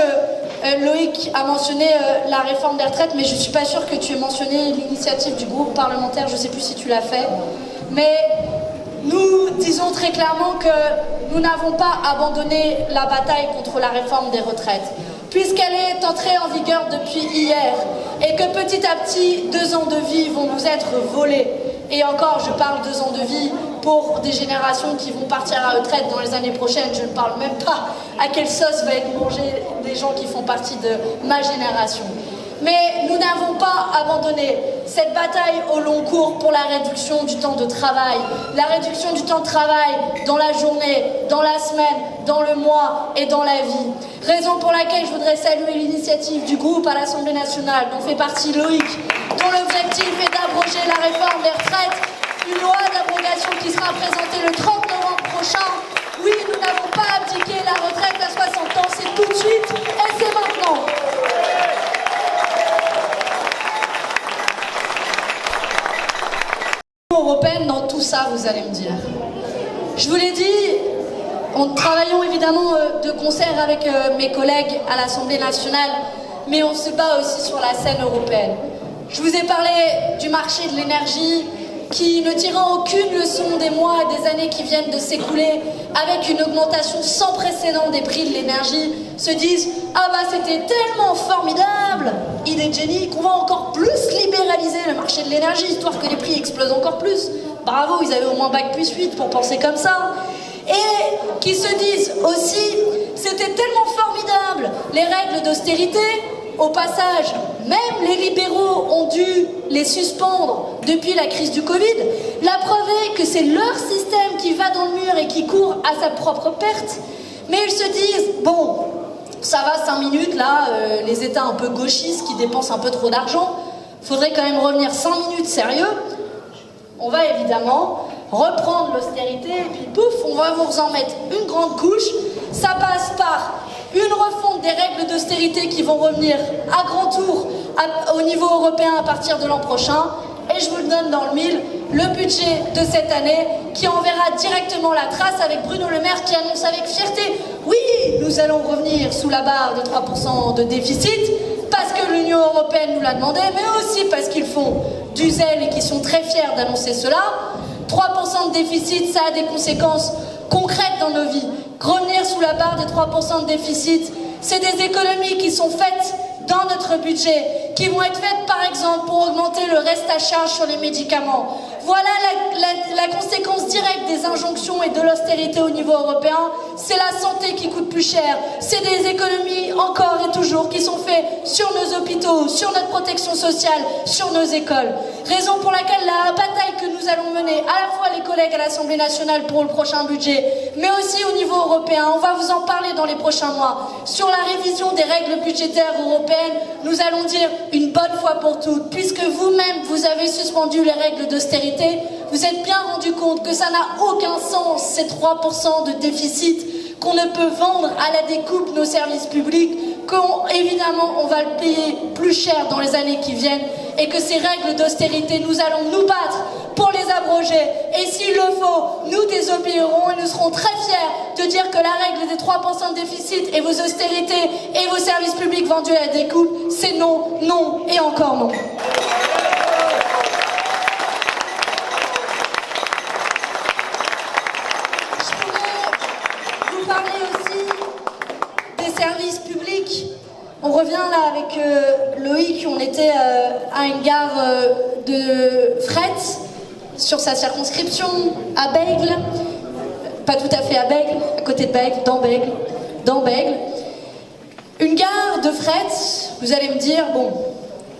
Loïc a mentionné la réforme des retraites, mais je ne suis pas sûre que tu aies mentionné l'initiative du groupe parlementaire, je ne sais plus si tu l'as fait. Mais nous disons très clairement que nous n'avons pas abandonné la bataille contre la réforme des retraites, puisqu'elle est entrée en vigueur depuis hier, et que petit à petit, 2 ans de vie vont nous être volés. Et encore, je parle 2 ans de vie pour des générations qui vont partir à la retraite dans les années prochaines. Je ne parle même pas à quelle sauce va être mangée des gens qui font partie de ma génération. Mais nous n'avons pas abandonné cette bataille au long cours pour la réduction du temps de travail. La réduction du temps de travail dans la journée, dans la semaine, dans le mois et dans la vie. Raison pour laquelle je voudrais saluer l'initiative du groupe à l'Assemblée nationale, dont fait partie Loïc, dont l'objectif est d'abroger la réforme des retraites, une loi d'abrogation qui sera présentée le 30 novembre prochain. Oui, nous n'avons pas abdiqué la retraite à 60 ans, c'est tout de suite et c'est maintenant. Européenne dans tout ça, vous allez me dire. Je vous l'ai dit, travaillons évidemment de concert avec mes collègues à l'Assemblée nationale, mais on se bat aussi sur la scène européenne. Je vous ai parlé du marché de l'énergie qui, ne tirant aucune leçon des mois et des années qui viennent de s'écouler, avec une augmentation sans précédent des prix de l'énergie, se disent « Ah bah c'était tellement formidable, idée de génie, qu'on va encore plus libéraliser le marché de l'énergie, histoire que les prix explosent encore plus. Bravo, ils avaient au moins bac plus 8 pour penser comme ça. » Et qui se disent aussi « C'était tellement formidable, les règles d'austérité. » Au passage, même les libéraux ont dû les suspendre depuis la crise du Covid. La preuve est que c'est leur système qui va dans le mur et qui court à sa propre perte. Mais ils se disent, bon, ça va 5 minutes là, les États un peu gauchistes qui dépensent un peu trop d'argent, faudrait quand même revenir 5 minutes sérieux. On va évidemment reprendre l'austérité et puis pouf, on va vous en mettre une grande couche. Ça passe par une refonte des règles d'austérité qui vont revenir à grand tour au niveau européen à partir de l'an prochain. Et je vous le donne dans le mille, le budget de cette année qui enverra directement la trace avec Bruno Le Maire qui annonce avec fierté « Oui, nous allons revenir sous la barre de 3% de déficit parce que l'Union européenne nous l'a demandé, mais aussi parce qu'ils font du zèle et qu'ils sont très fiers d'annoncer cela. 3% de déficit, ça a des conséquences concrètes dans nos vies. Revenir sous la barre des 3% de déficit, c'est des économies qui sont faites dans notre budget, qui vont être faites par exemple pour augmenter le reste à charge sur les médicaments. Voilà la conséquence directe des injonctions et de l'austérité au niveau européen, c'est la santé qui coûte plus cher, c'est des économies encore et toujours qui sont faites sur nos hôpitaux, sur notre protection sociale, sur nos écoles. Raison pour laquelle la bataille que nous allons mener, à la fois les collègues à l'Assemblée nationale pour le prochain budget, mais aussi au niveau européen. On va vous en parler dans les prochains mois. Sur la révision des règles budgétaires européennes, nous allons dire une bonne fois pour toutes, puisque vous-même, vous avez suspendu les règles d'austérité, vous êtes bien rendu compte que ça n'a aucun sens, ces 3% de déficit, qu'on ne peut vendre à la découpe nos services publics, qu'évidemment on va le payer plus cher dans les années qui viennent, et que ces règles d'austérité, nous allons nous battre pour les abroger. Et s'il le faut, nous désobéirons et nous serons très fiers de dire que la règle des 3% de déficit et vos austérités et vos services publics vendus à la découpe, c'est non, non et encore non. Services publics. On revient là avec Loïc, on était à une gare de fret sur sa circonscription à Bègle, pas tout à fait à Bègle, à côté de Bègle, dans Bègle. Une gare de fret, vous allez me dire, bon,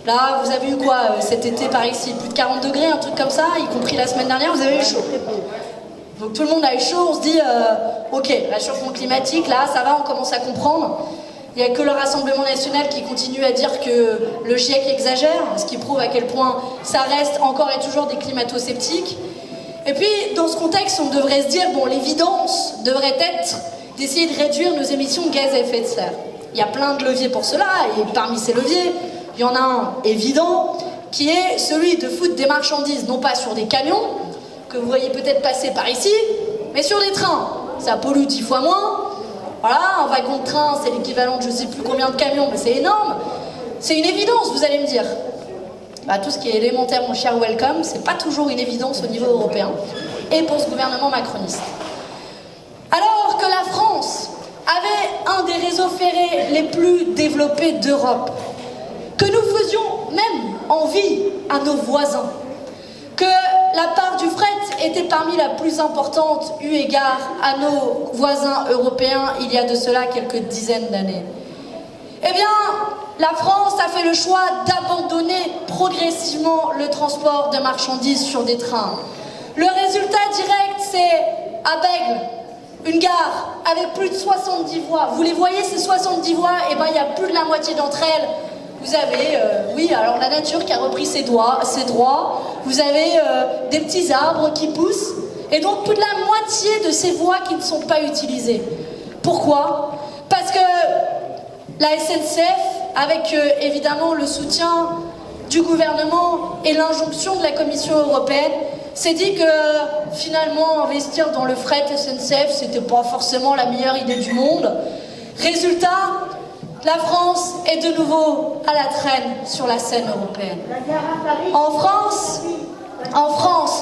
là vous avez eu quoi cet été par ici, plus de 40 degrés, un truc comme ça, y compris la semaine dernière, vous avez eu chaud. Donc tout le monde a eu chaud, on se dit, ok, réchauffement climatique, là, ça va, on commence à comprendre. Il n'y a que le Rassemblement national qui continue à dire que le GIEC exagère, ce qui prouve à quel point ça reste encore et toujours des climato-sceptiques. Et puis, dans ce contexte, on devrait se dire, bon, l'évidence devrait être d'essayer de réduire nos émissions de gaz à effet de serre. Il y a plein de leviers pour cela, et parmi ces leviers, il y en a un évident, qui est celui de foutre des marchandises, non pas sur des camions, que vous voyez peut-être passer par ici, mais sur des trains. Ça pollue 10 fois moins. Voilà, un wagon de train, c'est l'équivalent de je ne sais plus combien de camions, mais c'est énorme. C'est une évidence, vous allez me dire. Bah, tout ce qui est élémentaire, mon cher Welcome, c'est pas toujours une évidence au niveau européen. Et pour ce gouvernement macroniste. Alors que la France avait un des réseaux ferrés les plus développés d'Europe, que nous faisions même envie à nos voisins, que la part du fret était parmi la plus importante eu égard à nos voisins européens il y a de cela quelques dizaines d'années. Eh bien, la France a fait le choix d'abandonner progressivement le transport de marchandises sur des trains. Le résultat direct, c'est à Bègle, une gare avec plus de 70 voies. Vous les voyez, ces 70 voies, eh bien, il y a plus de la moitié d'entre elles. Vous avez, oui, alors la nature qui a repris ses droits. Vous avez des petits arbres qui poussent. Et donc, plus de la moitié de ces voies qui ne sont pas utilisées. Pourquoi ? Parce que la SNCF, avec évidemment le soutien du gouvernement et l'injonction de la Commission européenne, s'est dit que finalement, investir dans le fret SNCF, c'était pas forcément la meilleure idée du monde. Résultat, la France est de nouveau à la traîne sur la scène européenne. En France,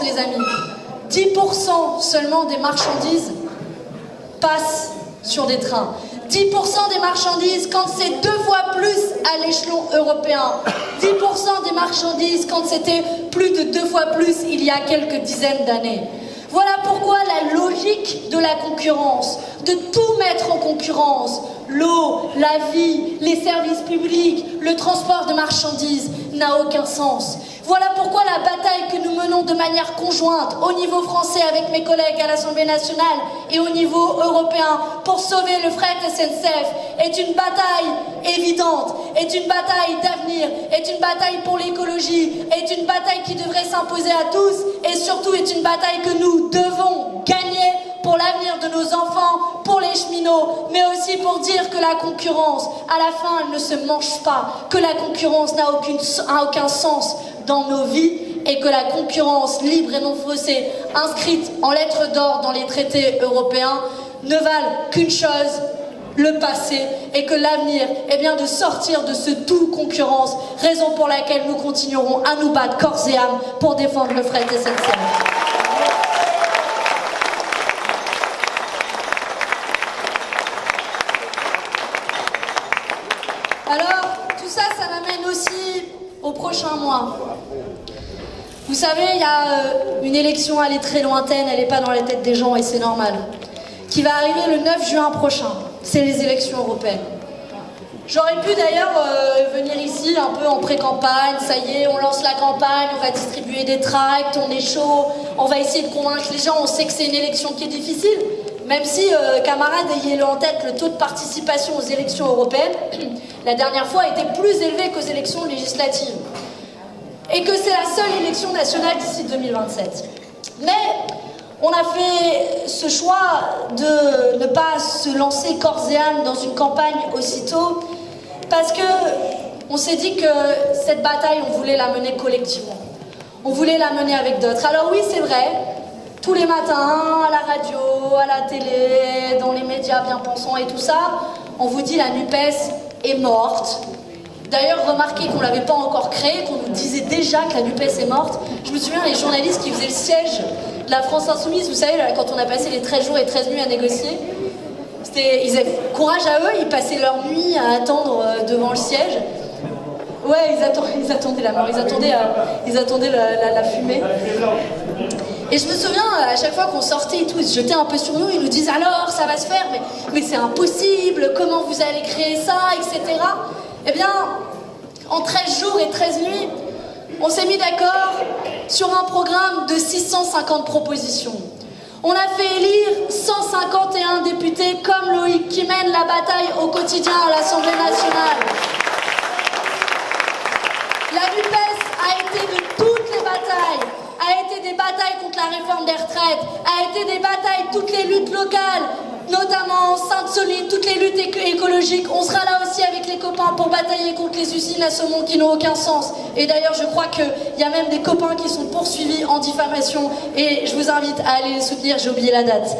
les amis, 10% seulement des marchandises passent sur des trains. 10% des marchandises quand c'est 2 fois plus à l'échelon européen. 10% des marchandises quand c'était plus de 2 fois plus il y a quelques dizaines d'années. Voilà pourquoi la logique de la concurrence, de tout mettre en concurrence, l'eau, la vie, les services publics, le transport de marchandises, n'a aucun sens. Voilà pourquoi la bataille que nous menons de manière conjointe au niveau français avec mes collègues à l'Assemblée nationale et au niveau européen pour sauver le fret SNCF est une bataille évidente, est une bataille d'avenir, est une bataille pour l'écologie, est une bataille qui devrait s'imposer à tous et surtout est une bataille que nous devons gagner pour l'avenir de nos enfants, pour les cheminots, mais aussi pour dire que la concurrence, à la fin, elle ne se mange pas, que la concurrence n'a aucun sens dans nos vies et que la concurrence libre et non faussée, inscrite en lettres d'or dans les traités européens, ne valent qu'une chose, le passé, et que l'avenir est bien de sortir de ce tout concurrence, raison pour laquelle nous continuerons à nous battre corps et âme pour défendre le fret SNCF. Alors, tout ça, ça m'amène aussi au prochain mois. Vous savez, il y a une élection, elle est très lointaine, elle n'est pas dans la tête des gens et c'est normal, qui va arriver le 9 juin prochain. C'est les élections européennes. J'aurais pu d'ailleurs venir ici un peu en pré-campagne, ça y est, on lance la campagne, on va distribuer des tracts, on est chaud, on va essayer de convaincre les gens, on sait que c'est une élection qui est difficile, Même si, camarades, ayez-le en tête, le taux de participation aux élections européennes, la dernière fois, était plus élevé qu'aux élections législatives. Et que c'est la seule élection nationale d'ici 2027. Mais on a fait ce choix de ne pas se lancer corps et âme dans une campagne aussitôt, parce que on s'est dit que cette bataille, on voulait la mener collectivement. On voulait la mener avec d'autres. Alors oui, c'est vrai, tous les matins, à la radio, à la télé, dans les médias bien pensants et tout ça, on vous dit la NUPES est morte. D'ailleurs, remarquez qu'on ne l'avait pas encore créée, qu'on nous disait déjà que la NUPES est morte. Je me souviens, les journalistes qui faisaient le siège de la France Insoumise, vous savez, quand on a passé les 13 jours et 13 nuits à négocier, ils avaient courage à eux, ils passaient leur nuit à attendre devant le siège. Ouais, ils attendaient la mort, ils attendaient la fumée. Et je me souviens, à chaque fois qu'on sortait et tout, ils se jetaient un peu sur nous, ils nous disaient alors, ça va se faire, mais c'est impossible, comment vous allez créer ça, etc. Eh bien, en 13 jours et 13 nuits, on s'est mis d'accord sur un programme de 650 propositions. On a fait élire 151 députés comme Loïc qui mène la bataille au quotidien à l'Assemblée nationale. La NUPES a été de toutes les batailles, a été des batailles contre la réforme des retraites, a été des batailles, toutes les luttes locales, notamment Sainte-Soline, toutes les luttes écologiques. On sera là aussi avec les copains pour batailler contre les usines à saumon qui n'ont aucun sens. Et d'ailleurs, je crois qu'il y a même des copains qui sont poursuivis en diffamation et je vous invite à aller les soutenir, j'ai oublié la date.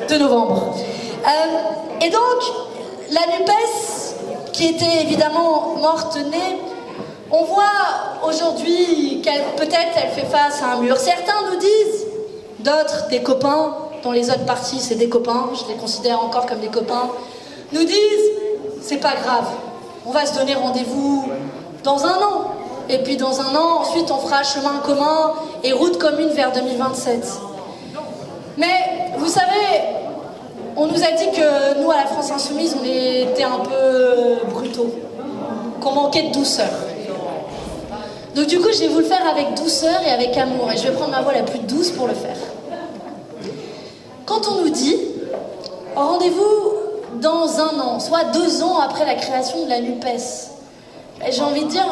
2 novembre. Et donc, la NUPES, qui était évidemment morte-née, on voit aujourd'hui qu'elle peut-être elle fait face à un mur. Certains nous disent, d'autres, des copains, dans les autres partis c'est des copains, je les considère encore comme des copains, nous disent, c'est pas grave, on va se donner rendez-vous dans 1 an. Et puis dans 1 an, ensuite on fera chemin commun et route commune vers 2027. Mais vous savez, on nous a dit que nous à la France Insoumise, on était un peu brutaux, qu'on manquait de douceur. Donc du coup, je vais vous le faire avec douceur et avec amour. Et je vais prendre ma voix la plus douce pour le faire. Quand on nous dit rendez-vous dans 1 an, soit 2 ans après la création de la NUPES, j'ai envie de dire,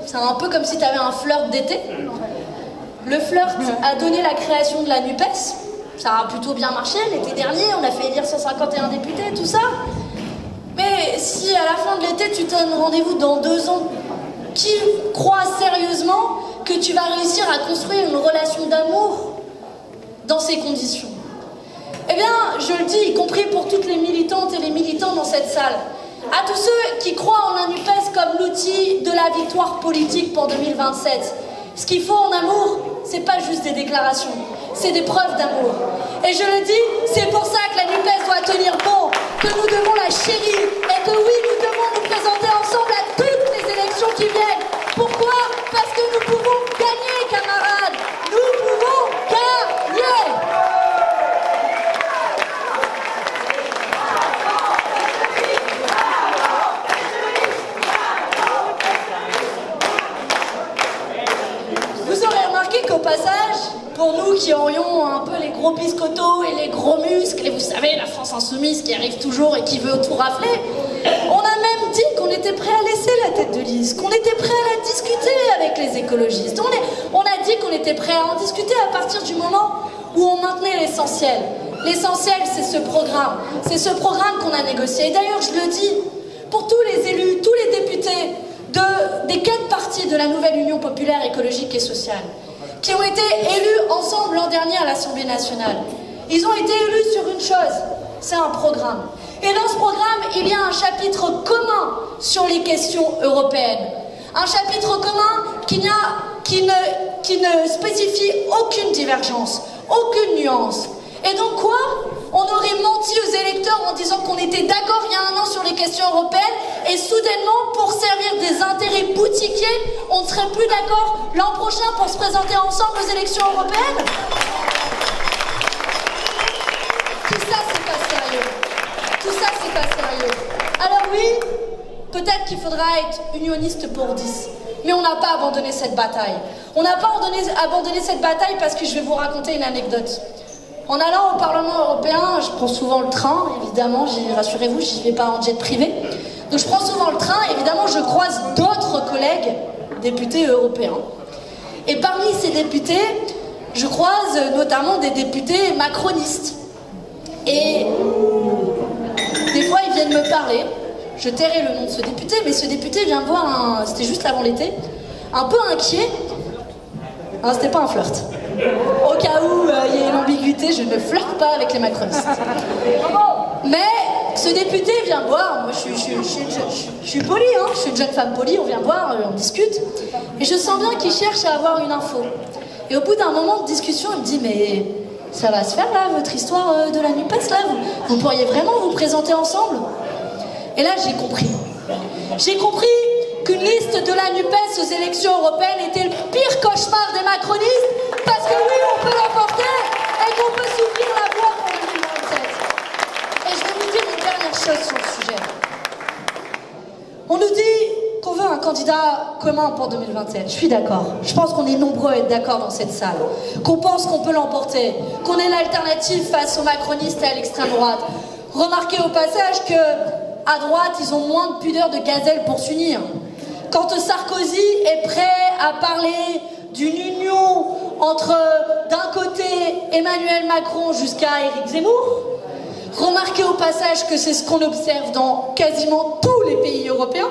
c'est un peu comme si tu avais un flirt d'été. Le flirt a donné la création de la NUPES. Ça a plutôt bien marché. L'été dernier, on a fait élire 151 députés, tout ça. Mais si à la fin de l'été, tu te donnes rendez-vous dans 2 ans, qui croit sérieusement que tu vas réussir à construire une relation d'amour dans ces conditions? Eh bien, je le dis, y compris pour toutes les militantes et les militants dans cette salle, à tous ceux qui croient en la NUPES comme l'outil de la victoire politique pour 2027, ce qu'il faut en amour, c'est pas juste des déclarations, c'est des preuves d'amour. Et je le dis, c'est pour ça que la NUPES doit tenir bon, que nous devons la chérir, et que oui, nous devons nous présenter ensemble à toutes les élections qui viennent. Pourquoi? Parce que nous pouvons gagner, camarades. Nous pouvons gagner. Vous aurez remarqué qu'au passage, pour nous qui aurions un peu les gros biscottos et les gros muscles, et vous savez, la France Insoumise qui arrive toujours et qui veut tout rafler, on a même dit qu'on était prêt à laisser la tête de liste, qu'on était prêt à la discuter avec les écologistes. On a dit qu'on était prêt à en discuter à partir du moment où on maintenait l'essentiel. L'essentiel, c'est ce programme. C'est ce programme qu'on a négocié. Et d'ailleurs, je le dis, pour tous les élus, tous les députés des 4 partis de la nouvelle Union populaire écologique et sociale, qui ont été élus ensemble l'an dernier à l'Assemblée nationale. Ils ont été élus sur une chose, c'est un programme. Et dans ce programme, il y a un chapitre commun sur les questions européennes. Un chapitre commun qui ne spécifie aucune divergence, aucune nuance. Et donc quoi? On aurait menti aux électeurs en disant qu'on était d'accord il y a 1 an sur les questions européennes et soudainement, pour servir des intérêts boutiquiers, on ne serait plus d'accord l'an prochain pour se présenter ensemble aux élections européennes? Tout ça, c'est pas sérieux. Tout ça, c'est pas sérieux. Alors oui, peut-être qu'il faudra être unioniste pour 10. Mais on n'a pas abandonné cette bataille. On n'a pas abandonné cette bataille parce que je vais vous raconter une anecdote. En allant au Parlement européen, je prends souvent le train, évidemment, rassurez-vous, j'y vais pas en jet privé. Donc je prends souvent le train, évidemment, je croise d'autres collègues députés européens. Et parmi ces députés, je croise notamment des députés macronistes. Et des fois, ils viennent me parler. Je tairai le nom de ce député, mais ce député vient me voir, c'était juste avant l'été, un peu inquiet. Non, c'était pas un flirt. Au cas où il y ait une ambiguïté, je ne flirte pas avec les macronistes. Mais ce député vient me voir, moi je suis polie, hein, je suis une jeune femme polie, on vient me voir, on discute. Et je sens bien qu'il cherche à avoir une info. Et au bout d'un moment de discussion, il me dit, mais ça va se faire là, votre histoire de la NUPES là, vous pourriez vraiment vous présenter ensemble? Et là j'ai compris. J'ai compris qu'une liste de la NUPES aux élections européennes était le pire cauchemar des macronistes, parce que oui, on peut l'emporter et qu'on peut s'ouvrir la voie pour 2027. Et je vais vous dire une dernière chose sur le sujet. On nous dit qu'on veut un candidat commun pour 2027. Je suis d'accord. Je pense qu'on est nombreux à être d'accord dans cette salle. Qu'on pense qu'on peut l'emporter. Qu'on est l'alternative face aux macronistes et à l'extrême droite. Remarquez au passage que à droite, ils ont moins de pudeur de gazelle pour s'unir. Quand Sarkozy est prêt à parler d'une union entre, d'un côté, Emmanuel Macron jusqu'à Éric Zemmour, remarquez au passage que c'est ce qu'on observe dans quasiment tous les pays européens.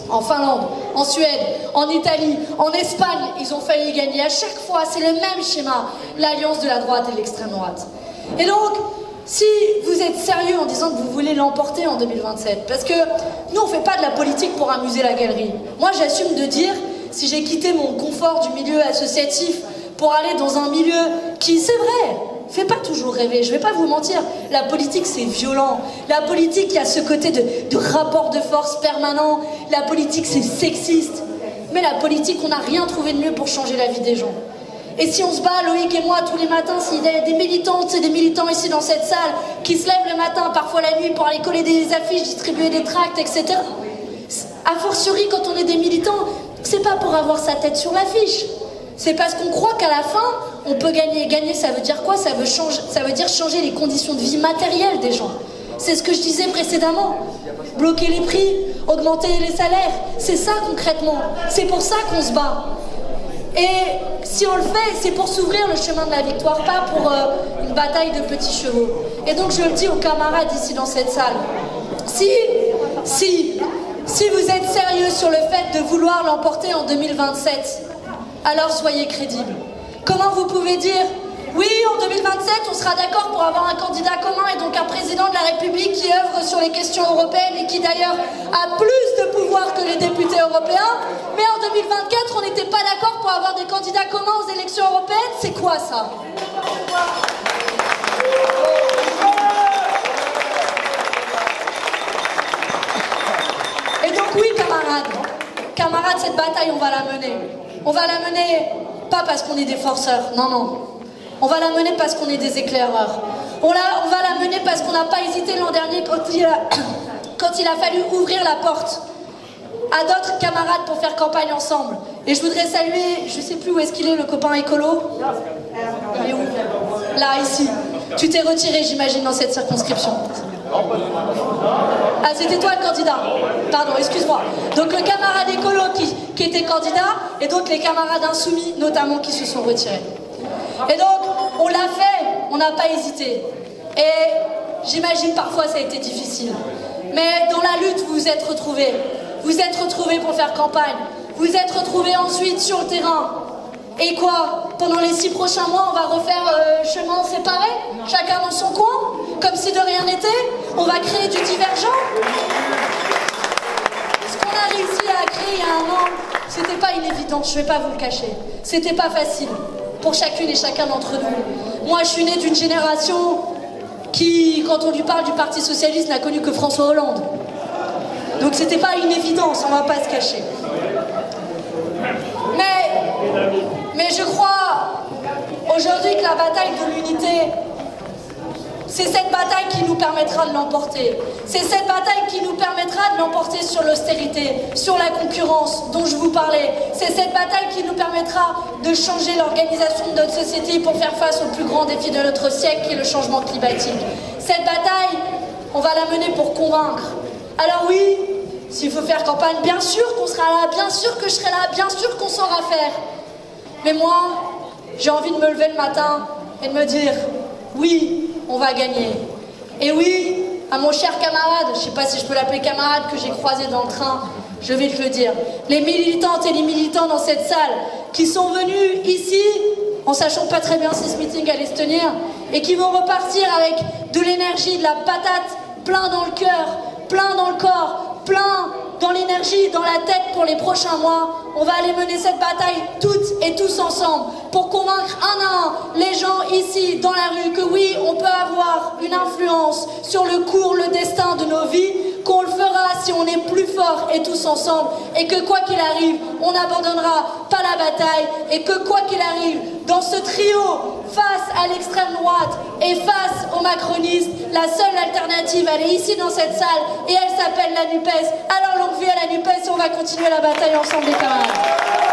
En Finlande, en Suède, en Italie, en Espagne, ils ont failli gagner à chaque fois. C'est le même schéma, l'alliance de la droite et de l'extrême droite. Et donc, si vous êtes sérieux en disant que vous voulez l'emporter en 2027, parce que nous on fait pas de la politique pour amuser la galerie. Moi j'assume de dire, si j'ai quitté mon confort du milieu associatif pour aller dans un milieu qui, c'est vrai, fait pas toujours rêver, je vais pas vous mentir, la politique c'est violent, la politique il y a ce côté de rapport de force permanent, la politique c'est sexiste, mais la politique on n'a rien trouvé de mieux pour changer la vie des gens. Et si on se bat, Loïc et moi, tous les matins, s'il y a des militantes et des militants ici dans cette salle qui se lèvent le matin, parfois la nuit, pour aller coller des affiches, distribuer des tracts, etc. A fortiori, quand on est des militants, c'est pas pour avoir sa tête sur l'affiche. C'est parce qu'on croit qu'à la fin, on peut gagner. Gagner, ça veut dire quoi? Ça veut dire changer les conditions de vie matérielles des gens. C'est ce que je disais précédemment. Bloquer les prix, augmenter les salaires. C'est ça concrètement. C'est pour ça qu'on se bat. Et si on le fait, c'est pour s'ouvrir le chemin de la victoire, pas pour une bataille de petits chevaux. Et donc je le dis aux camarades ici dans cette salle, si vous êtes sérieux sur le fait de vouloir l'emporter en 2027, alors soyez crédibles. Comment vous pouvez dire, oui, en 2027, on sera d'accord pour avoir un candidat commun et donc un président de la République qui œuvre sur les questions européennes et qui d'ailleurs a plus de pouvoir que les députés européens, mais en 2024, on n'était pas d'accord pour avoir des candidats communs aux élections européennes? C'est quoi ça? Et donc oui, camarades, cette bataille, on va la mener. On va la mener pas parce qu'on est des forceurs, non. On va la mener parce qu'on est des éclaireurs. On va la mener parce qu'on n'a pas hésité l'an dernier quand il a fallu ouvrir la porte à d'autres camarades pour faire campagne ensemble. Et je voudrais saluer, je sais plus où est-ce qu'il est, le copain écolo. Il est où? Là, ici. Tu t'es retiré, j'imagine, dans cette circonscription. Ah, c'était toi le candidat. Pardon, excuse-moi. Donc le camarade écolo qui était candidat, et donc les camarades insoumis, notamment, qui se sont retirés. Et donc, on l'a fait, on n'a pas hésité. Et j'imagine parfois ça a été difficile. Mais dans la lutte, vous vous êtes retrouvés. Vous êtes retrouvés pour faire campagne. Vous êtes retrouvés ensuite sur le terrain. Et quoi? Pendant les 6 prochains mois, on va refaire chemin séparé, chacun dans son coin, comme si de rien n'était. On va créer du divergent. Ce qu'on a réussi à créer il y a un an, c'était pas une évidence, je vais pas vous le cacher. C'était pas facile pour chacune et chacun d'entre nous. Moi, je suis née d'une génération qui, quand on lui parle du Parti Socialiste, n'a connu que François Hollande. Donc c'était pas une évidence, on va pas se cacher. Mais je crois aujourd'hui que la bataille de l'unité, C'est cette bataille qui nous permettra de l'emporter. C'est cette bataille qui nous permettra de l'emporter sur l'austérité, sur la concurrence dont je vous parlais. C'est cette bataille qui nous permettra de changer l'organisation de notre société pour faire face au plus grand défi de notre siècle qui est le changement climatique. Cette bataille, on va la mener pour convaincre. Alors oui, s'il faut faire campagne, bien sûr qu'on sera là, bien sûr que je serai là, bien sûr qu'on saura faire. Mais moi, j'ai envie de me lever le matin et de me dire, oui, on va gagner. Et oui, à mon cher camarade, je ne sais pas si je peux l'appeler camarade, que j'ai croisé dans le train, je vais te le dire. Les militantes et les militants dans cette salle qui sont venus ici, en sachant pas très bien si ce meeting allait se tenir, et qui vont repartir avec de l'énergie, de la patate, plein dans le cœur, plein dans le corps, plein dans l'énergie, dans la tête pour les prochains mois. On va aller mener cette bataille toutes et tous ensemble pour convaincre un à un les gens ici dans la rue que oui, on peut avoir une influence sur le cours, le destin de nos vies, qu'on le fera si on est plus forts et tous ensemble, et que quoi qu'il arrive, on n'abandonnera pas la bataille, et que quoi qu'il arrive, dans ce trio, face à l'extrême droite et face aux macronistes, la seule alternative, elle est ici dans cette salle, et elle s'appelle la NUPES. Alors longue vie à la NUPES, et on va continuer la bataille ensemble, les camarades.